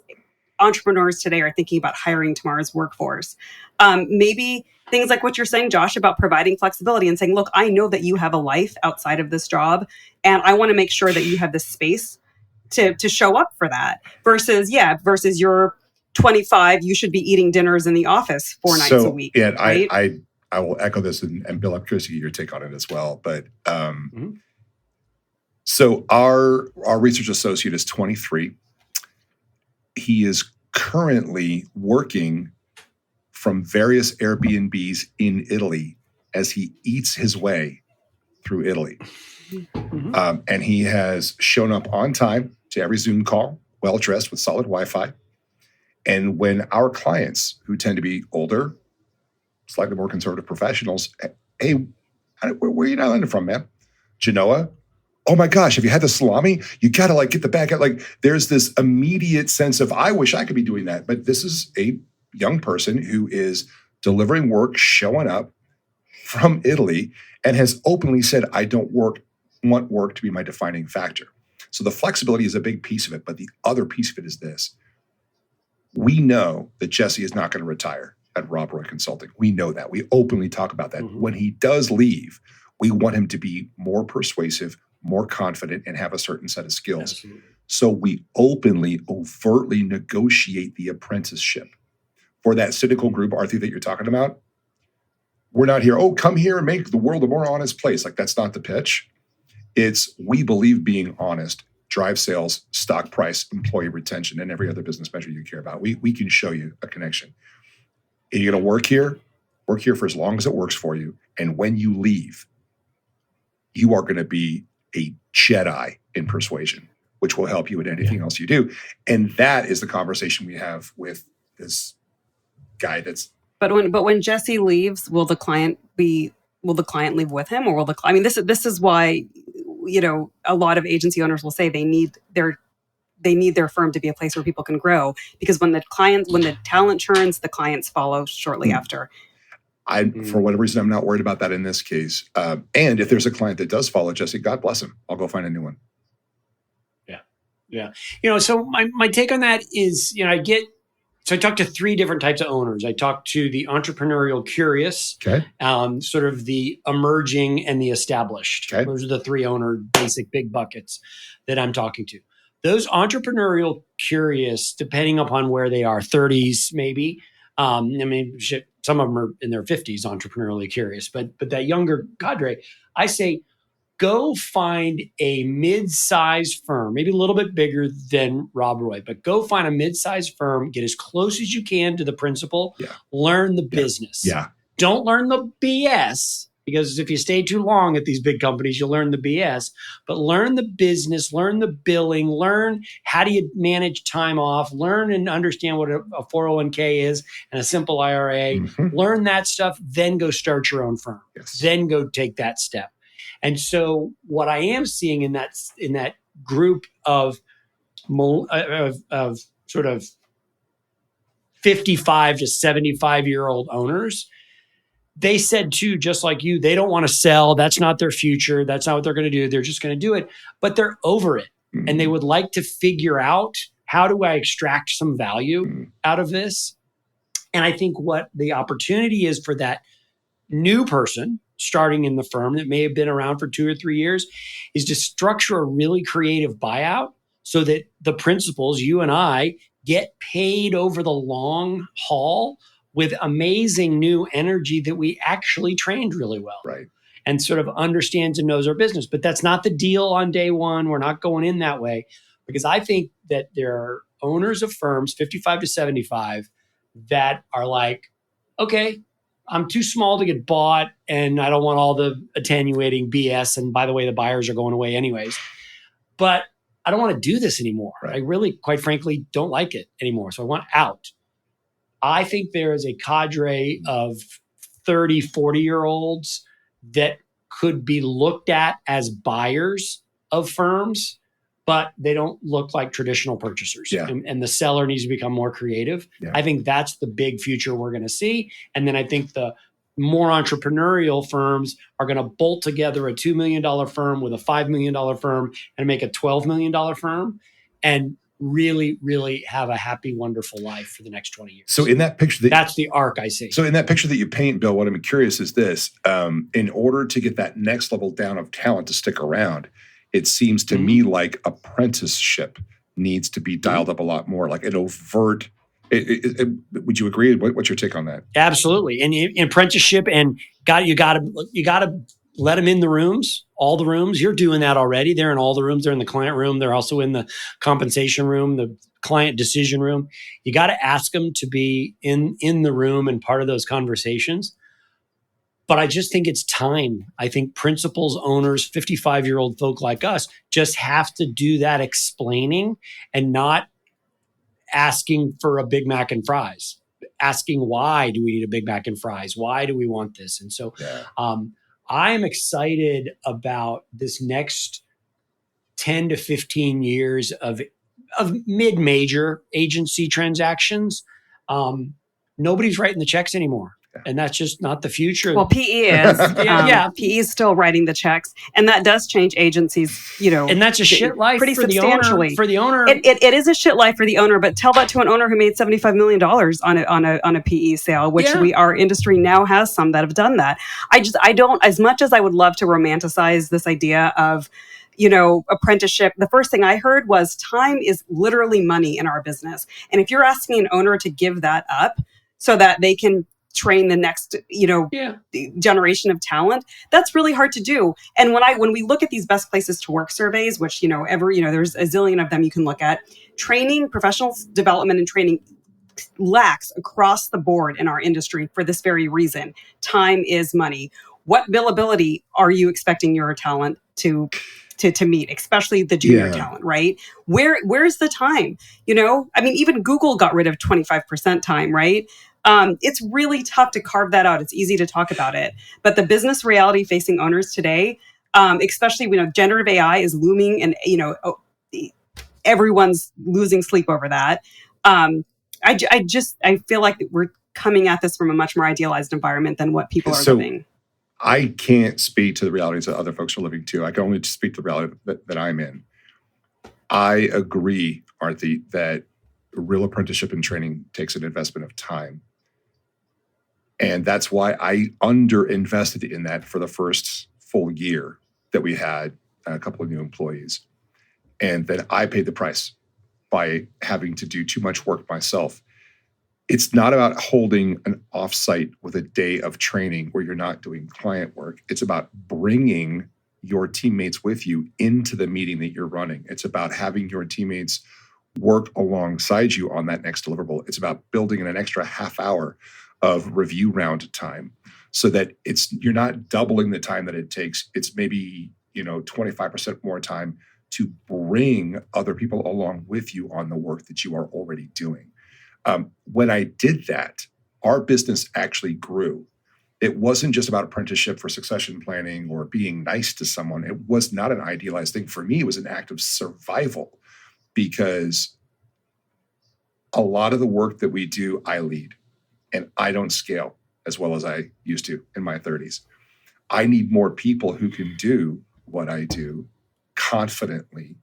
entrepreneurs today are thinking about hiring tomorrow's workforce. Maybe things like what you're saying, Josh, about providing flexibility and saying, look, I know that you have a life outside of this job, and I want to make sure that you have the space to show up for that versus you're 25, you should be eating dinners in the office 4 nights a week. Yeah, right? I will echo this, and Bill, I'm curious to get your take on it as well. But so our research associate is 23. He is currently working from various Airbnbs in Italy as he eats his way through Italy. And he has shown up on time to every Zoom call, well-dressed with solid Wi-Fi. And when our clients, who tend to be older, slightly more conservative professionals, hey, where are you in Ireland from, man? Genoa? Oh my gosh, have you had the salami? You got to get the back out. There's this immediate sense of, I wish I could be doing that. But this is a young person who is delivering work, showing up from Italy, and has openly said, I don't want work to be my defining factor. So the flexibility is a big piece of it. But the other piece of it is this. We know that Jesse is not going to retire at Rob Roy Consulting. We know that. We openly talk about that. When he does leave, we want him to be more persuasive, more confident, and have a certain set of skills. Absolutely. So we openly, overtly negotiate the apprenticeship. For that cynical group, Aarti, that you're talking about, we're not here, come here and make the world a more honest place. That's not the pitch. It's, we believe being honest drive sales, stock price, employee retention, and every other business measure you care about. We can show you a connection. You're going to work here for as long as it works for you. And when you leave, you are going to be a Jedi in persuasion, which will help you in anything else you do. And that is the conversation we have with this guy that's... But when Jesse leaves, will the client leave with him, or this is why, a lot of agency owners will say they need their firm to be a place where people can grow, because when the talent churns, the clients follow shortly after. For whatever reason, I'm not worried about that in this case. And if there's a client that does follow Jesse, God bless him. I'll go find a new one. Yeah. So my take on that is, I get So I talked to 3 different types of owners. I talked to the entrepreneurial curious, sort of the emerging and the established. Okay. Those are the 3 owner basic big buckets that I'm talking to. Those entrepreneurial curious, depending upon where they are, 30s maybe. Some of them are in their 50s, entrepreneurially curious. But that younger cadre, I say, go find a mid-sized firm, maybe a little bit bigger than Rob Roy, but go find a mid-sized firm, get as close as you can to the principal, learn the business. Don't learn the BS, because if you stay too long at these big companies, you'll learn the BS, but learn the business, learn the billing, learn how do you manage time off, learn and understand what a 401k is and a simple IRA, learn that stuff, then go start your own firm, then go take that step. And so what I am seeing in that group of sort of 55 to 75-year-old owners, they said too, just like you, they don't want to sell. That's not their future. That's not what they're going to do. They're just going to do it, but they're over it. And they would like to figure out, how do I extract some value out of this? And I think what the opportunity is for that new person starting in the firm that may have been around for 2 or 3 years is to structure a really creative buyout so that the principals, you and I, get paid over the long haul with amazing new energy that we actually trained really well. Right. And sort of understands and knows our business. But that's not the deal on day one. We're not going in that way, because I think that there are owners of firms, 55 to 75, that are like, okay, I'm too small to get bought, and I don't want all the attenuating BS. And by the way, the buyers are going away anyways. But I don't want to do this anymore. Right. I really, quite frankly, don't like it anymore. So I want out. I think there is a cadre of 30, 40-year-olds that could be looked at as buyers of firms, but they don't look like traditional purchasers. And the seller needs to become more creative. I think that's the big future we're going to see. And then I think the more entrepreneurial firms are going to bolt together a $2 million firm with a $5 million firm and make a $12 million firm and really, really have a happy, wonderful life for the next 20 years. So in that picture, that's the arc I see. So in that picture that you paint, Bill, what I'm curious is this: in order to get that next level down of talent to stick around, it seems to me like apprenticeship needs to be dialed up a lot more, like an overt. Would you agree? What's your take on that? Absolutely. And apprenticeship, and you got to let them in the rooms, all the rooms. You're doing that already. They're in all the rooms. They're in the client room. They're also in the compensation room, the client decision room. You got to ask them to be in the room and part of those conversations. But I just think it's time. I think principals, owners, 55-year-old folk like us just have to do that explaining and not asking for a Big Mac and fries, asking why do we need a Big Mac and fries? Why do we want this? And so I am excited about this next 10 to 15 years of mid-major agency transactions. Nobody's writing the checks anymore. And that's just not the future. Well, PE is. PE is still writing the checks. And that does change agencies, And that's a shit life pretty for substantially. The owner. It is a shit life for the owner, but tell that to an owner who made $75 million on a PE sale, which our industry now has some that have done that. I don't, as much as I would love to romanticize this idea of, apprenticeship, the first thing I heard was time is literally money in our business. And if you're asking an owner to give that up so that they can train the next, generation of talent, that's really hard to do. And when we look at these best places to work surveys, which, there's a zillion of them you can look at, training, professional development and training lacks across the board in our industry for this very reason. Time is money. What billability are you expecting your talent to meet, especially the junior talent, right? Where's the time? Even Google got rid of 25% time, right? It's really tough to carve that out. It's easy to talk about it, but the business reality facing owners today, especially generative AI is looming, and everyone's losing sleep over that. I feel like we're coming at this from a much more idealized environment than what people are living. I can't speak to the realities that other folks are living too. I can only speak to the reality that I'm in. I agree, Aarti, that real apprenticeship and training takes an investment of time. And that's why I under-invested in that for the first full year that we had a couple of new employees. And then I paid the price by having to do too much work myself. It's not about holding an offsite with a day of training where you're not doing client work. It's about bringing your teammates with you into the meeting that you're running. It's about having your teammates work alongside you on that next deliverable. It's about building in an extra half hour of review round time so that you're not doubling the time that it takes. It's maybe 25% more time to bring other people along with you on the work that you are already doing. When I did that, our business actually grew. It wasn't just about apprenticeship for succession planning or being nice to someone. It was not an idealized thing. For me, it was an act of survival because a lot of the work that we do, I lead, and I don't scale as well as I used to in my 30s. I need more people who can do what I do confidently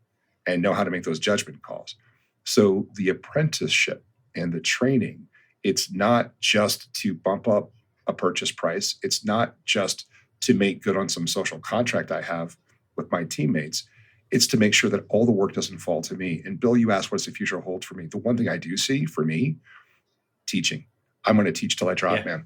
and know how to make those judgment calls. So the apprenticeship and the training, it's not just to bump up a purchase price. It's not just to make good on some social contract I have with my teammates. It's to make sure that all the work doesn't fall to me. And Bill, you asked, what's the future hold for me? The one thing I do see for me, teaching. I'm going to teach till I drop, man.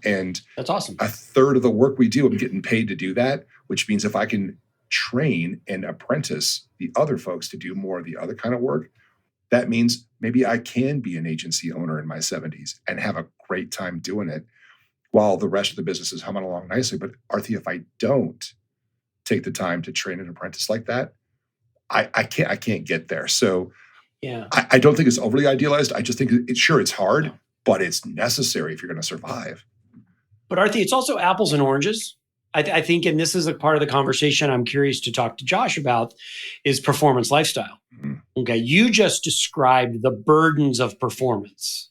And that's awesome. A third of the work we do, I'm getting paid to do that, which means if I can train and apprentice the other folks to do more of the other kind of work, that means maybe I can be an agency owner in my 70s and have a great time doing it while the rest of the business is humming along nicely. But Aarti, if I don't take the time to train an apprentice like that, I can't get there. So yeah, I don't think it's overly idealized. I just think it's hard, but it's necessary if you're going to survive. But Aarti, it's also apples and oranges. I think, and this is a part of the conversation I'm curious to talk to Josh about, is performance lifestyle. Mm-hmm. Okay, you just described the burdens of performance.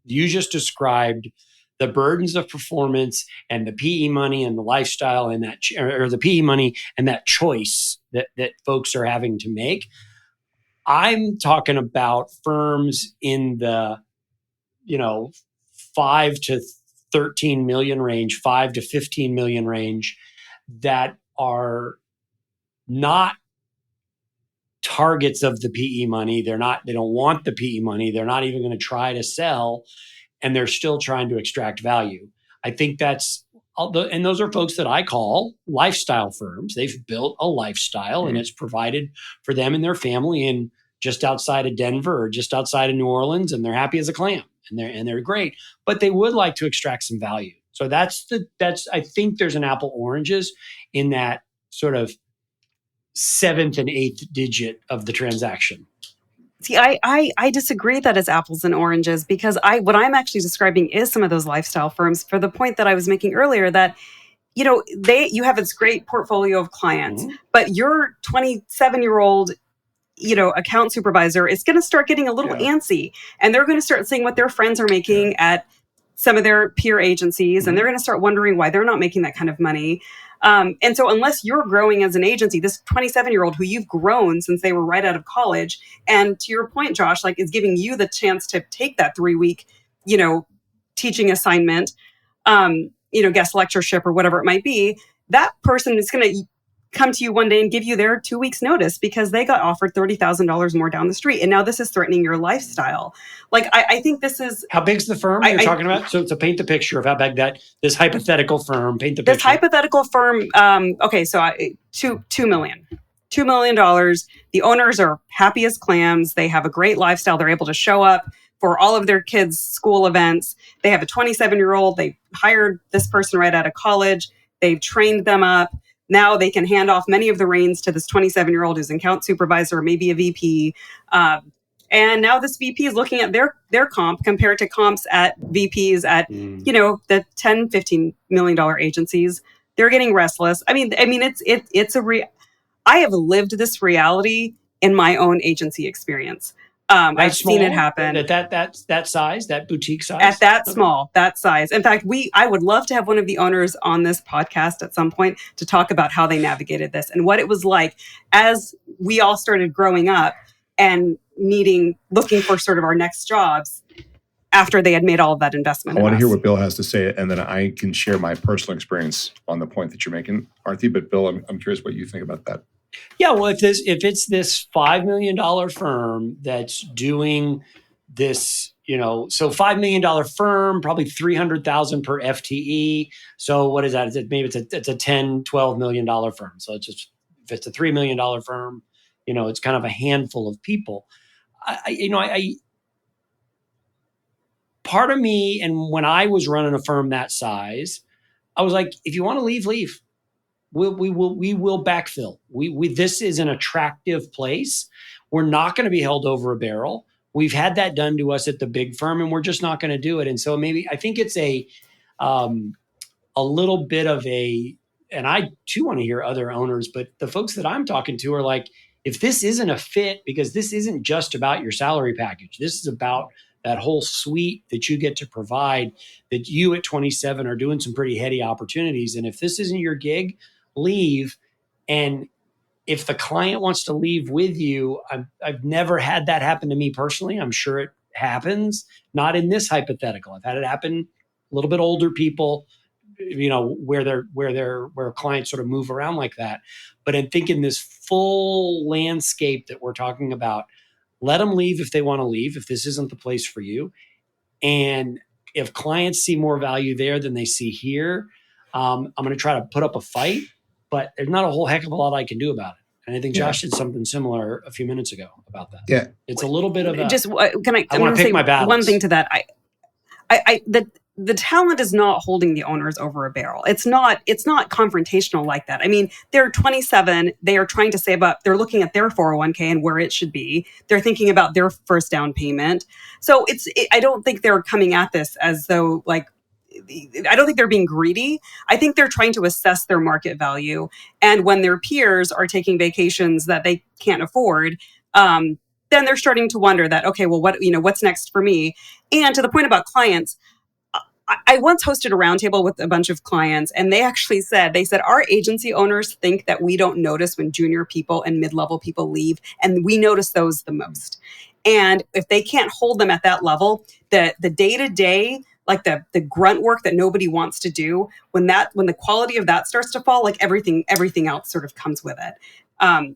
You just described the burdens of performance and the PE money and the lifestyle and that, or the PE money and that choice that folks are having to make. I'm talking about firms in the, 5 to 13 million range, 5 to 15 million range that are not targets of the PE money. They don't want the PE money. They're not even going to try to sell, and they're still trying to extract value. I think and those are folks that I call lifestyle firms. They've built a lifestyle and it's provided for them and their family in just outside of Denver or just outside of New Orleans, and they're happy as a clam and they're great, but they would like to extract some value. So I think there's an apple oranges in that sort of 7th and 8th digit of the transaction. See, I disagree that it's apples and oranges, because what I'm actually describing is some of those lifestyle firms, for the point that I was making earlier, that you have this great portfolio of clients, but your 27-year-old account supervisor is going to start getting a little antsy, and they're going to start seeing what their friends are making at some of their peer agencies, and they're going to start wondering why they're not making that kind of money. And so unless you're growing as an agency, this 27-year-old who you've grown since they were right out of college, and to your point, Josh, is giving you the chance to take that 3-week, teaching assignment, guest lectureship or whatever it might be, that person is going to come to you one day and give you their 2 weeks notice because they got offered $30,000 more down the street. And now this is threatening your lifestyle. I think this is... How big's the firm you're talking about? So to paint the picture of how big this hypothetical firm, paint the picture. This hypothetical firm, $2 million. $2 million. The owners are happy as clams. They have a great lifestyle. They're able to show up for all of their kids' school events. They have a 27-year-old. They hired this person right out of college. They've trained them up. Now they can hand off many of the reins to this 27-year-old who's an account supervisor, maybe a VP. And now this VP is looking at their comp compared to comps at VPs at, the $10, $15 million agencies. They're getting restless. I mean, I have lived this reality in my own agency experience. I've seen it happen at that size, that boutique size, at that small, that size. In fact, I would love to have one of the owners on this podcast at some point to talk about how they navigated this and what it was like as we all started growing up and looking for sort of our next jobs after they had made all of that investment. I want to hear what Bill has to say, and then I can share my personal experience on the point that you're making, Aarti. But Bill, I'm curious what you think about that. Yeah, well, if it's this $5 million firm that's doing this, so $5 million firm, probably $300,000 per FTE. So what is that? Maybe it's a $10, $12 million firm. So it's just, if it's a $3 million firm, it's kind of a handful of people. Part of me, and when I was running a firm that size, I was like, if you want to leave, leave. We will backfill. This is an attractive place. We're not going to be held over a barrel. We've had that done to us at the big firm, and we're just not going to do it. And so I think it's a little bit of and I too want to hear other owners, but the folks that I'm talking to are like, if this isn't a fit, because this isn't just about your salary package, this is about that whole suite that you get to provide, that you at 27 are doing some pretty heady opportunities. And if this isn't your gig, leave. And if the client wants to leave with you, I've never had that happen to me personally. I'm sure it happens, not in this hypothetical. I've had it happen a little bit older people, where clients sort of move around like that. But I think in this full landscape that we're talking about, let them leave if they want to leave, if this isn't the place for you. And if clients see more value there than they see here, I'm going to try to put up a fight, but there's not a whole heck of a lot I can do about it. And I think Josh did something similar a few minutes ago about that. Yeah. It's a little bit of a, just, can I want to pick my battles. One thing to that. The talent is not holding the owners over a barrel. It's not confrontational like that. I mean, they're 27. They are trying to save up. They're looking at their 401k and where it should be. They're thinking about their first down payment. So I don't think they're coming at this as though I don't think they're being greedy. I think they're trying to assess their market value. And when their peers are taking vacations that they can't afford, then they're starting to wonder that, okay, well, what's next for me? And to the point about clients, I once hosted a roundtable with a bunch of clients, and they actually said, our agency owners think that we don't notice when junior people and mid-level people leave, and we notice those the most. And if they can't hold them at that level, the day-to-day, like the grunt work that nobody wants to do, when the quality of that starts to fall, like everything else sort of comes with it.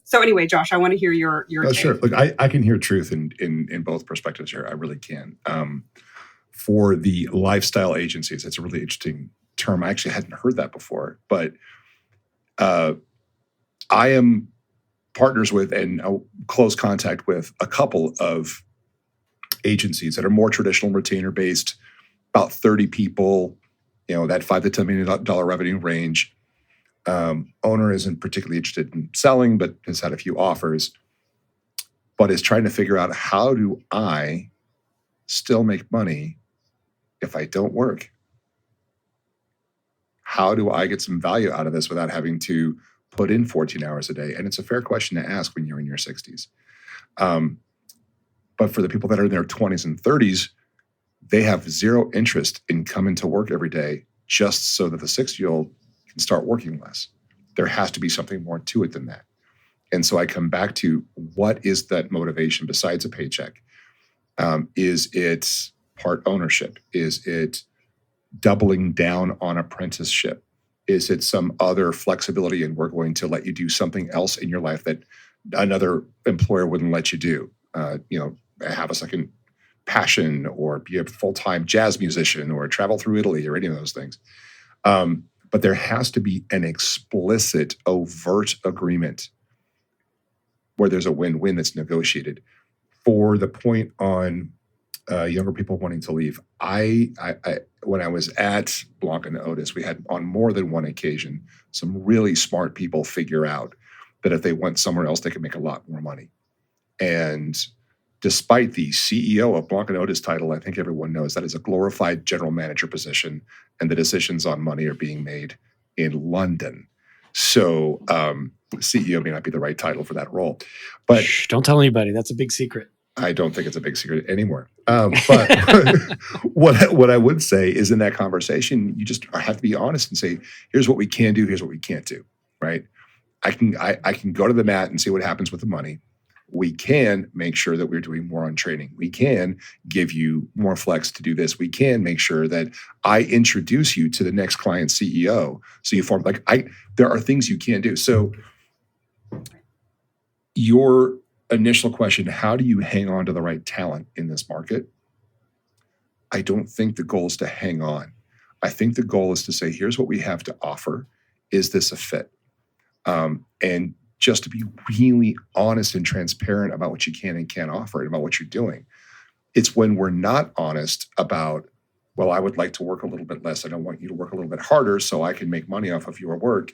So anyway, Josh, I want to hear your take. Sure. Look, I can hear truth in both perspectives here. I really can. For the lifestyle agencies, it's a really interesting term. I actually hadn't heard that before, but I am partners with and close contact with a couple of agencies that are more traditional retainer based, about 30 people, that $5 to $10 million revenue range. Owner isn't particularly interested in selling, but has had a few offers, but is trying to figure out, how do I still make money if I don't work? How do I get some value out of this without having to put in 14 hours a day? And it's a fair question to ask when you're in your 60s. But for the people that are in their 20s and 30s, they have zero interest in coming to work every day just so that the 60-year-old can start working less. There has to be something more to it than that. And so I come back to, what is that motivation besides a paycheck? Is it part ownership? Is it doubling down on apprenticeship? Is it some other flexibility, and we're going to let you do something else in your life that another employer wouldn't let you do? Have a second passion, or be a full-time jazz musician, or travel through Italy, or any of those things. But there has to be an explicit, overt agreement where there's a win-win that's negotiated. For the point on younger people wanting to leave, I when I was at Blanc and Otis, we had on more than one occasion some really smart people figure out that if they went somewhere else, they could make a lot more money. And despite the CEO of Blanc and Otis title, I think everyone knows that is a glorified general manager position, and the decisions on money are being made in London. So CEO may not be the right title for that role. But shh, don't tell anybody. That's a big secret. I don't think it's a big secret anymore. But what I would say is, in that conversation, you just have to be honest and say, here's what we can do, here's what we can't do, right? I can go to the mat and see what happens with the money. We can make sure that we're doing more on training. We can give you more flex to do this. We can make sure that I introduce you to the next client CEO. So you form there are things you can do. So your initial question, how do you hang on to the right talent in this market? I don't think the goal is to hang on. I think the goal is to say, here's what we have to offer. Is this a fit? And just to be really honest and transparent about what you can and can't offer and about what you're doing. It's when we're not honest about, well, I would like to work a little bit less. I don't want you to work a little bit harder so I can make money off of your work.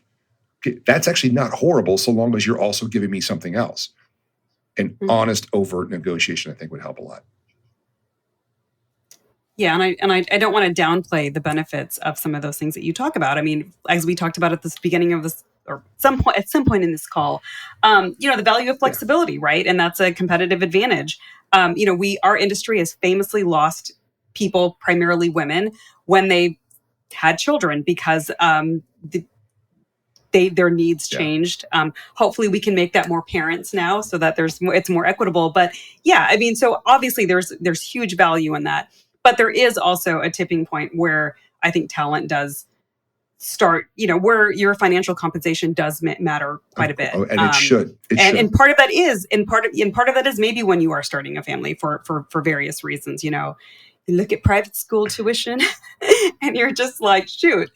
That's actually not horrible so long as you're also giving me something else. An honest, overt negotiation, I think, would help a lot. Yeah, and I don't want to downplay the benefits of some of those things that you talk about. I mean, as we talked about at the beginning of this, or at some point in this call, the value of flexibility, right? And that's a competitive advantage. Our industry has famously lost people, primarily women, when they had children because their needs changed. Hopefully we can make that more parents now so that it's more equitable. But yeah, I mean, so obviously there's huge value in that. But there is also a tipping point where I think talent does start, where your financial compensation does matter quite a bit. And it should. And part of that is, part of that is maybe when you are starting a family for various reasons. You look at private school tuition and you're just like, shoot.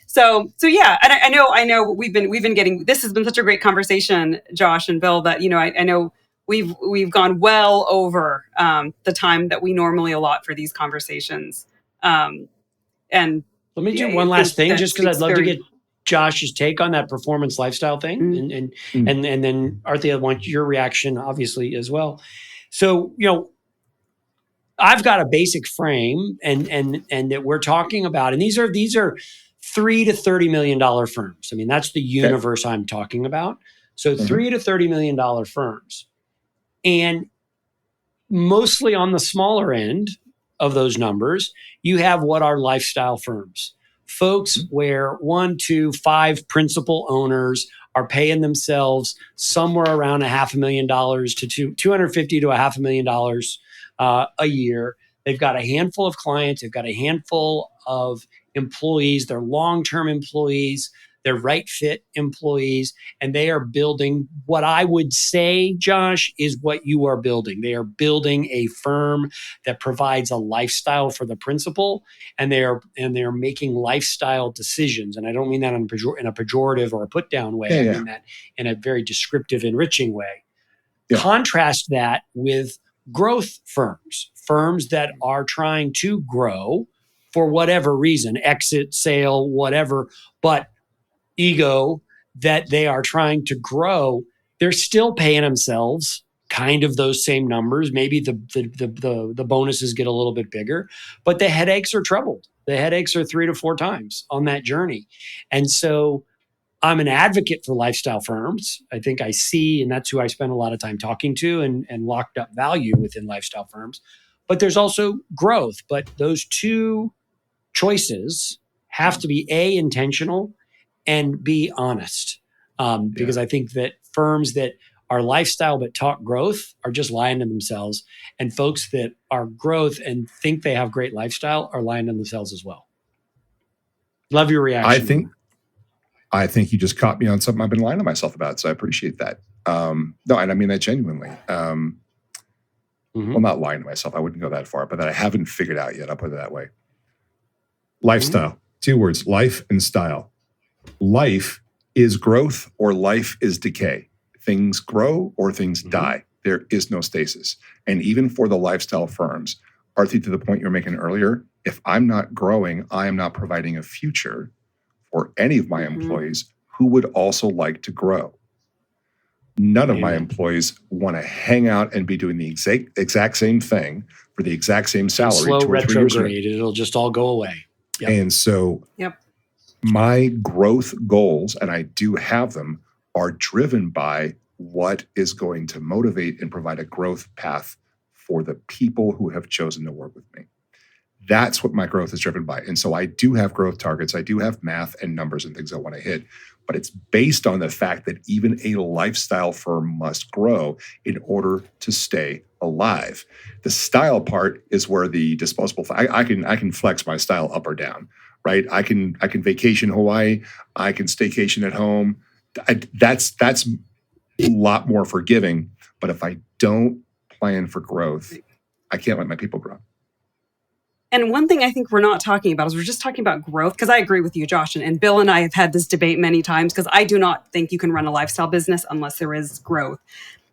So yeah, and I know we've been getting, this has been such a great conversation, Josh and Bill, that, I know we've gone well over the time that we normally allot for these conversations. And let me do one last thing, just because I'd love to get Josh's take on that performance lifestyle thing, and then Aarti, I want your reaction, obviously, as well. So I've got a basic frame, and that we're talking about, and these are $3 to $30 million firms. I mean, that's the universe I'm talking about. So $3 to $30 million firms. And mostly on the smaller end of those numbers, you have what are lifestyle firms. Folks where 1, 2, 5 principal owners are paying themselves somewhere around $500,000 to $250,000 to $500,000 a year. They've got a handful of clients. They've got a handful of employees. They're long-term employees. They're right fit employees, and they are building what I would say, Josh, is what you are building. They are building a firm that provides a lifestyle for the principal, and they are making lifestyle decisions. And I don't mean that in a pejorative or a put down way. I mean that in a very descriptive, enriching way. Yeah. Contrast that with growth firms that are trying to grow for whatever reason, exit, sale, whatever, but ego that they are trying to grow. They're still paying themselves kind of those same numbers. Maybe the bonuses get a little bit bigger, but the headaches are troubled. The headaches are 3 to 4 times on that journey. And so I'm an advocate for lifestyle firms. I think I see, and that's who I spend a lot of time talking to and locked up value within lifestyle firms. But there's also growth. But those two choices have to be A, intentional, and be honest. Because I think that firms that are lifestyle but talk growth are just lying to themselves. And folks that are growth and think they have great lifestyle are lying to themselves as well. Love your reaction. I think you just caught me on something I've been lying to myself about, so I appreciate that. No, and I mean that genuinely. Well, not lying to myself. I wouldn't go that far, but that I haven't figured out yet. I'll put it that way. Lifestyle. 2 words, life and style. Life is growth or life is decay. Things grow or things die. There is no stasis. And even for the lifestyle firms, Aarti, to the point you were making earlier, if I'm not growing, I am not providing a future for any of my employees who would also like to grow. None of my employees want to hang out and be doing the exact same thing for the exact same salary. Slow retrograde. It'll just all go away. Yep. And so my growth goals, and I do have them, are driven by what is going to motivate and provide a growth path for the people who have chosen to work with me. That's what my growth is driven by. And so I do have growth targets. I do have math and numbers and things I want to hit. But it's based on the fact that even a lifestyle firm must grow in order to stay alive. The style part is where the disposable, I can flex my style up or down, right? I can vacation Hawaii. I can staycation at home. That's a lot more forgiving. But if I don't plan for growth, I can't let my people grow. And one thing I think we're not talking about is we're just talking about growth, because I agree with you, Josh, and Bill and I have had this debate many times, because I do not think you can run a lifestyle business unless there is growth.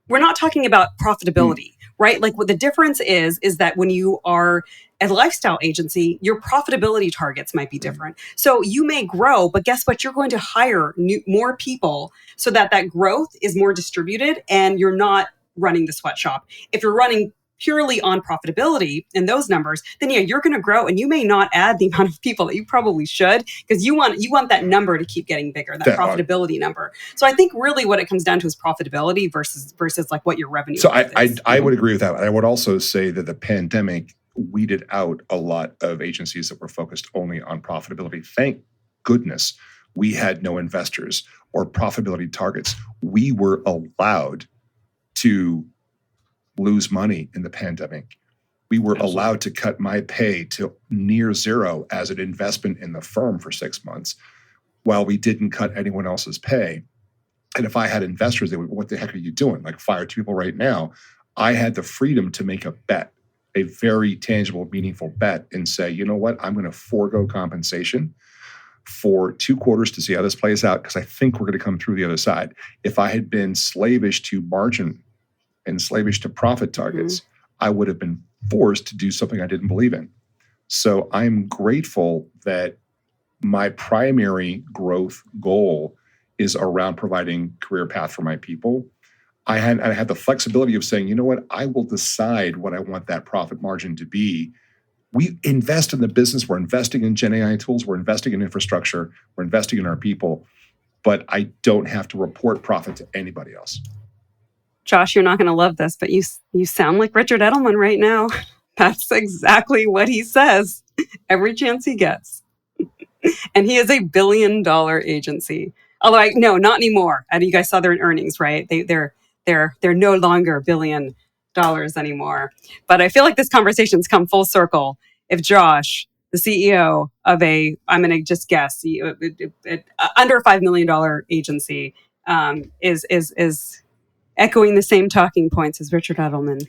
We're not talking about profitability, right? Like what the difference is that when you are a lifestyle agency, your profitability targets might be different. So you may grow, but guess what? You're going to hire more people so that growth is more distributed and you're not running the sweatshop. If you're running purely on profitability and those numbers, then yeah, you're going to grow, and you may not add the amount of people that you probably should, because you want that number to keep getting bigger, that profitability number. So I think really what it comes down to is profitability versus like what your revenue. So I would agree with that. I would also say that the pandemic weeded out a lot of agencies that were focused only on profitability. Thank goodness we had no investors or profitability targets. We were allowed to lose money in the pandemic. We were allowed to cut my pay to near zero as an investment in the firm for 6 months, while we didn't cut anyone else's pay. And if I had investors, they would, what the heck are you doing? Like, fire 2 people right now. I had the freedom to make a bet, a very tangible, meaningful bet, and say, you know what? I'm going to forego compensation for 2 quarters to see how this plays out, because I think we're going to come through the other side. If I had been slavish to margin and slavish to profit targets, I would have been forced to do something I didn't believe in. So I'm grateful that my primary growth goal is around providing career path for my people. I had the flexibility of saying, you know what, I will decide what I want that profit margin to be. We invest in the business. We're investing in Gen AI tools. We're investing in infrastructure. We're investing in our people. But I don't have to report profit to anybody else. Josh, you're not going to love this, but you sound like Richard Edelman right now. That's exactly what he says every chance he gets. And he is a $1 billion agency. Although no, not anymore. And you guys saw their earnings, right? They're no longer $1 billion anymore. But I feel like this conversation's come full circle. If Josh, the CEO of I'm going to just guess, under $5 million agency, is echoing the same talking points as Richard Edelman.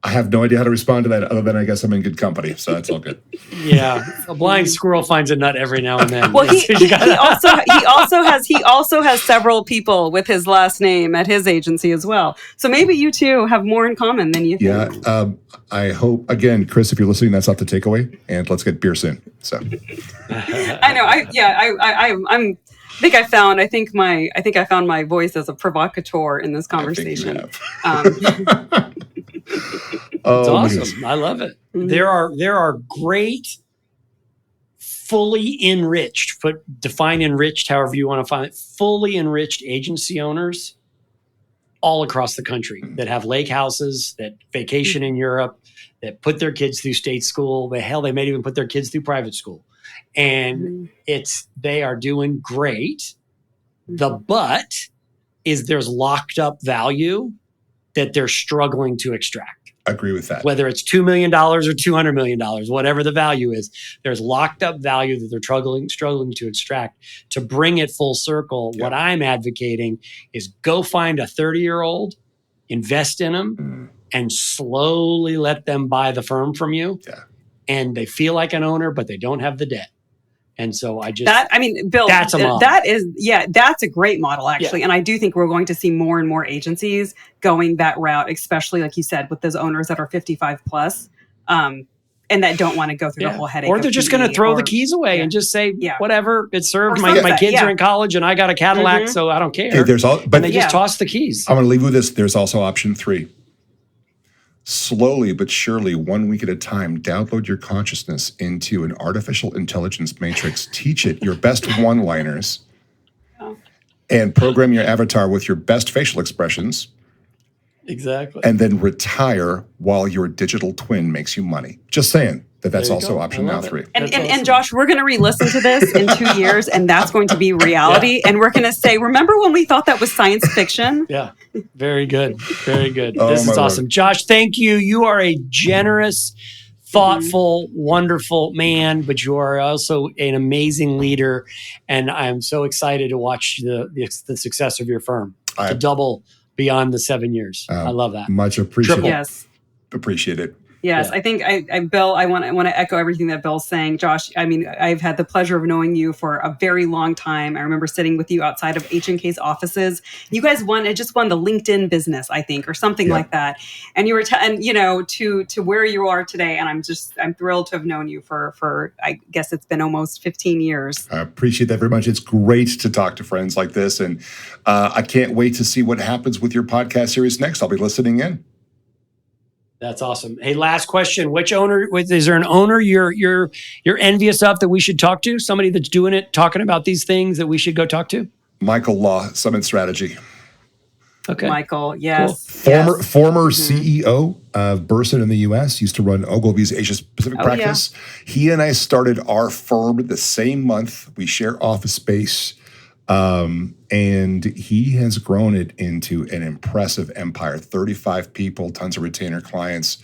I have no idea how to respond to that, other than I guess I'm in good company, so that's all good. Yeah, a blind squirrel finds a nut every now and then. Well, he also has several people with his last name at his agency as well. So maybe you two have more in common than you think. Yeah, I hope, again, Chris, if you're listening, that's not the takeaway, and let's get beer soon. So I know. I think I found my voice as a provocateur in this conversation. It's awesome. I love it. Mm-hmm. There are great, fully enriched, define enriched however you want to find it, fully enriched agency owners all across the country that have lake houses, that vacation in Europe, that put their kids through state school. They may even put their kids through private school. And they are doing great. The but is there's locked up value that they're struggling to extract. Agree with that. Whether it's $2 million or $200 million, whatever the value is, there's locked up value that they're struggling to extract. To bring it full circle, what I'm advocating is go find a 30-year-old, invest in them, and slowly let them buy the firm from you. Yeah. And they feel like an owner, but they don't have the debt. And so Bill, that's a model. That's a great model, actually. Yeah. And I do think we're going to see more and more agencies going that route, especially like you said, with those owners that are 55 plus, and that don't want to go through the whole headache. Or they're just going to throw the keys away and just say, whatever, it served. My kids are in college and I got a Cadillac, so I don't care. Hey, but they just toss the keys. I'm going to leave you with this. There's also option 3. Slowly but surely, 1 week at a time, download your consciousness into an artificial intelligence matrix. Teach it your best one-liners and program your avatar with your best facial expressions Exactly. And then retire while your digital twin makes you money. Just saying that's also option now 3. And Josh, we're going to re-listen to this in 2 years, and that's going to be reality. And we're going to say, remember when we thought that was science fiction? Yeah. Very good. Very good. Oh, this is awesome. Lord. Josh, thank you. You are a generous, thoughtful, wonderful man, but you are also an amazing leader. And I'm so excited to watch the success of your firm to double beyond the 7 years. I love that. Much appreciated. Yes. Appreciate it. Yes, yeah. I think Bill, I want to echo everything that Bill's saying. Josh, I mean, I've had the pleasure of knowing you for a very long time. I remember sitting with you outside of H&K's offices. You guys just won the LinkedIn business, I think, or something like that. And you were, to where you are today. And I'm thrilled to have known you for I guess it's been almost 15 years. I appreciate that very much. It's great to talk to friends like this, and I can't wait to see what happens with your podcast series next. I'll be listening in. That's awesome. Hey, last question. Which owner, is there an owner you're envious of that we should talk to? Somebody that's doing it, talking about these things that we should go talk to? Michael Law, Summit Strategy. Okay. Michael, yes. Cool. Former CEO of Burson in the U.S., used to run Ogilvy's Asia Pacific practice. Yeah. He and I started our firm the same month. We share office space. And he has grown it into an impressive empire. 35 people, tons of retainer clients.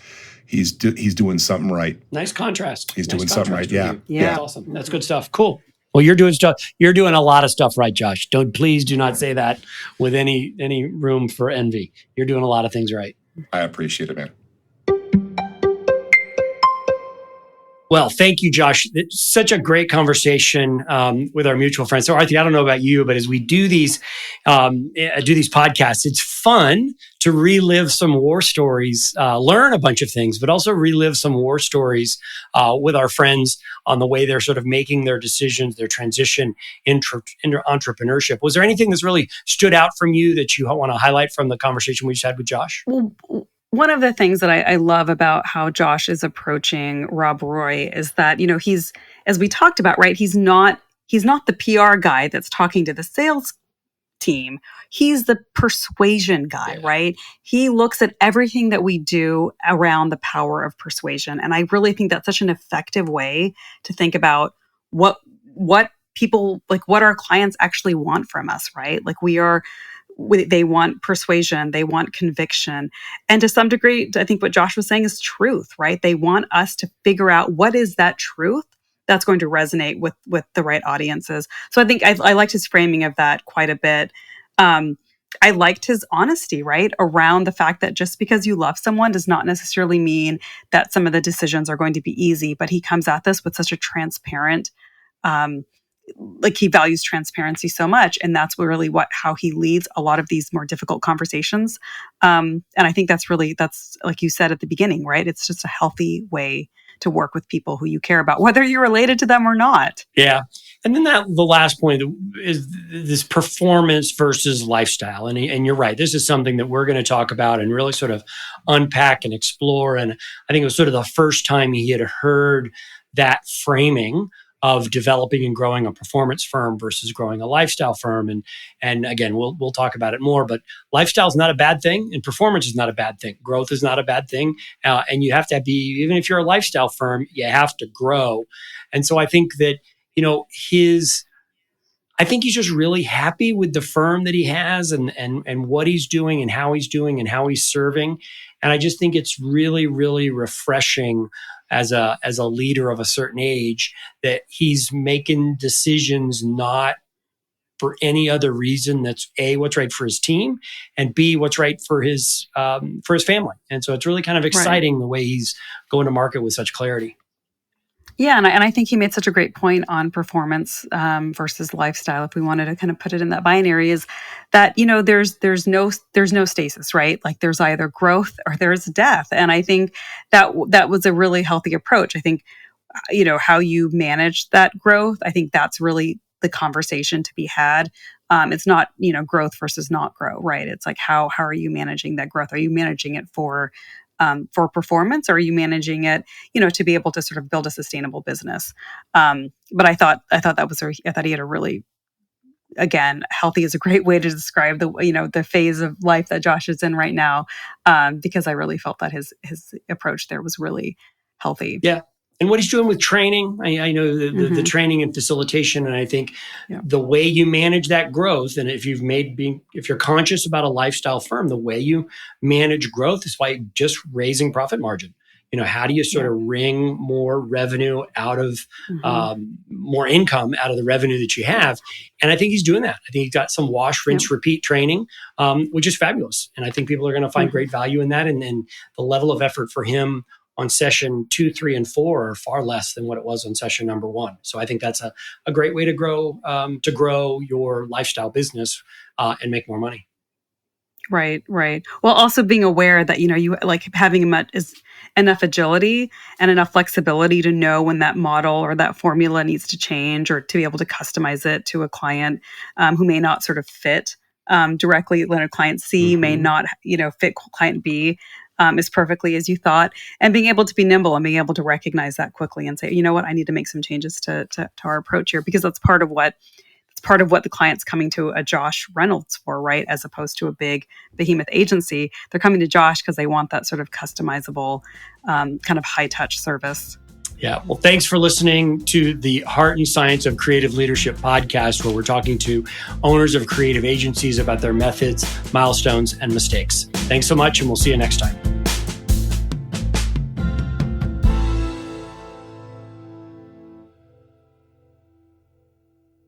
He's doing something right. Nice contrast. He's doing something right. Yeah. That's awesome. That's good stuff. Cool. Well, you're doing stuff. You're doing a lot of stuff right, Josh. Please do not say that with any room for envy. You're doing a lot of things right. I appreciate it, man. Well, thank you, Josh. It's such a great conversation with our mutual friends. So, Aarti, I don't know about you, but as we do these podcasts, it's fun to relive some war stories, learn a bunch of things, but also relive some war stories with our friends on the way they're sort of making their decisions, their transition into entrepreneurship. Was there anything that's really stood out from you that you want to highlight from the conversation we just had with Josh? Well, one of the things that I love about how Josh is approaching Rob Roy is that, he's, as we talked about, right, he's not the PR guy that's talking to the sales team. He's the persuasion guy, right? He looks at everything that we do around the power of persuasion. And I really think that's such an effective way to think about what people, like what our clients actually want from us, right? Like they want persuasion, they want conviction. And to some degree, I think what Josh was saying is truth, right? They want us to figure out what is that truth that's going to resonate with the right audiences. So I think I liked his framing of that quite a bit. I liked his honesty, right? Around the fact that just because you love someone does not necessarily mean that some of the decisions are going to be easy, but he comes at this with such a transparent, like he values transparency so much. And that's really how he leads a lot of these more difficult conversations. And I think that's like you said at the beginning, right? It's just a healthy way to work with people who you care about, whether you're related to them or not. Yeah. And then the last point is this performance versus lifestyle. And you're right. This is something that we're going to talk about and really sort of unpack and explore. And I think it was sort of the first time he had heard that framing of developing and growing a performance firm versus growing a lifestyle firm. And again, we'll talk about it more, but lifestyle is not a bad thing and performance is not a bad thing. Growth is not a bad thing. And you have to even if you're a lifestyle firm, you have to grow. And so I think that, I think he's just really happy with the firm that he has and what he's doing and how he's serving. And I just think it's really, really refreshing as a leader of a certain age that he's making decisions not for any other reason that's A, what's right for his team, and B, what's right for his family. And so it's really kind of exciting the way he's going to market with such clarity. Yeah, and I think he made such a great point on performance versus lifestyle. If we wanted to kind of put it in that binary, is that there's no stasis, right? Like there's either growth or there's death, and I think that was a really healthy approach. I think how you manage that growth. I think that's really the conversation to be had. It's not growth versus not grow, right? It's like how are you managing that growth? Are you managing it for performance, or are you managing it, to be able to sort of build a sustainable business? But I thought he had a really again, healthy is a great way to describe the phase of life that Josh is in right now, because I really felt that his approach there was really healthy. Yeah. And what he's doing with training, I know the training and facilitation, and I think the way you manage that growth, and if you're conscious about a lifestyle firm, the way you manage growth is by just raising profit margin. How do you sort of wring more revenue out of, more income out of the revenue that you have? And I think he's doing that. I think he's got some wash, rinse, repeat training, which is fabulous. And I think people are going to find great value in that. And the level of effort for him on session 2, 3, and 4 are far less than what it was on session number 1. So I think that's a great way to grow your lifestyle business and make more money. Right. Well, also being aware that, you like having enough agility and enough flexibility to know when that model or that formula needs to change, or to be able to customize it to a client who may not sort of fit directly. When a client C may not, fit client B as perfectly as you thought, and being able to be nimble and being able to recognize that quickly and say, you know what, I need to make some changes to our approach here, because that's part of what the client's coming to a Josh Reynolds for, right? As opposed to a big behemoth agency. They're coming to Josh because they want that sort of customizable, kind of high touch service. Yeah. Well, thanks for listening to the Heart and Science of Creative Leadership podcast, where we're talking to owners of creative agencies about their methods, milestones, and mistakes. Thanks so much, and we'll see you next time.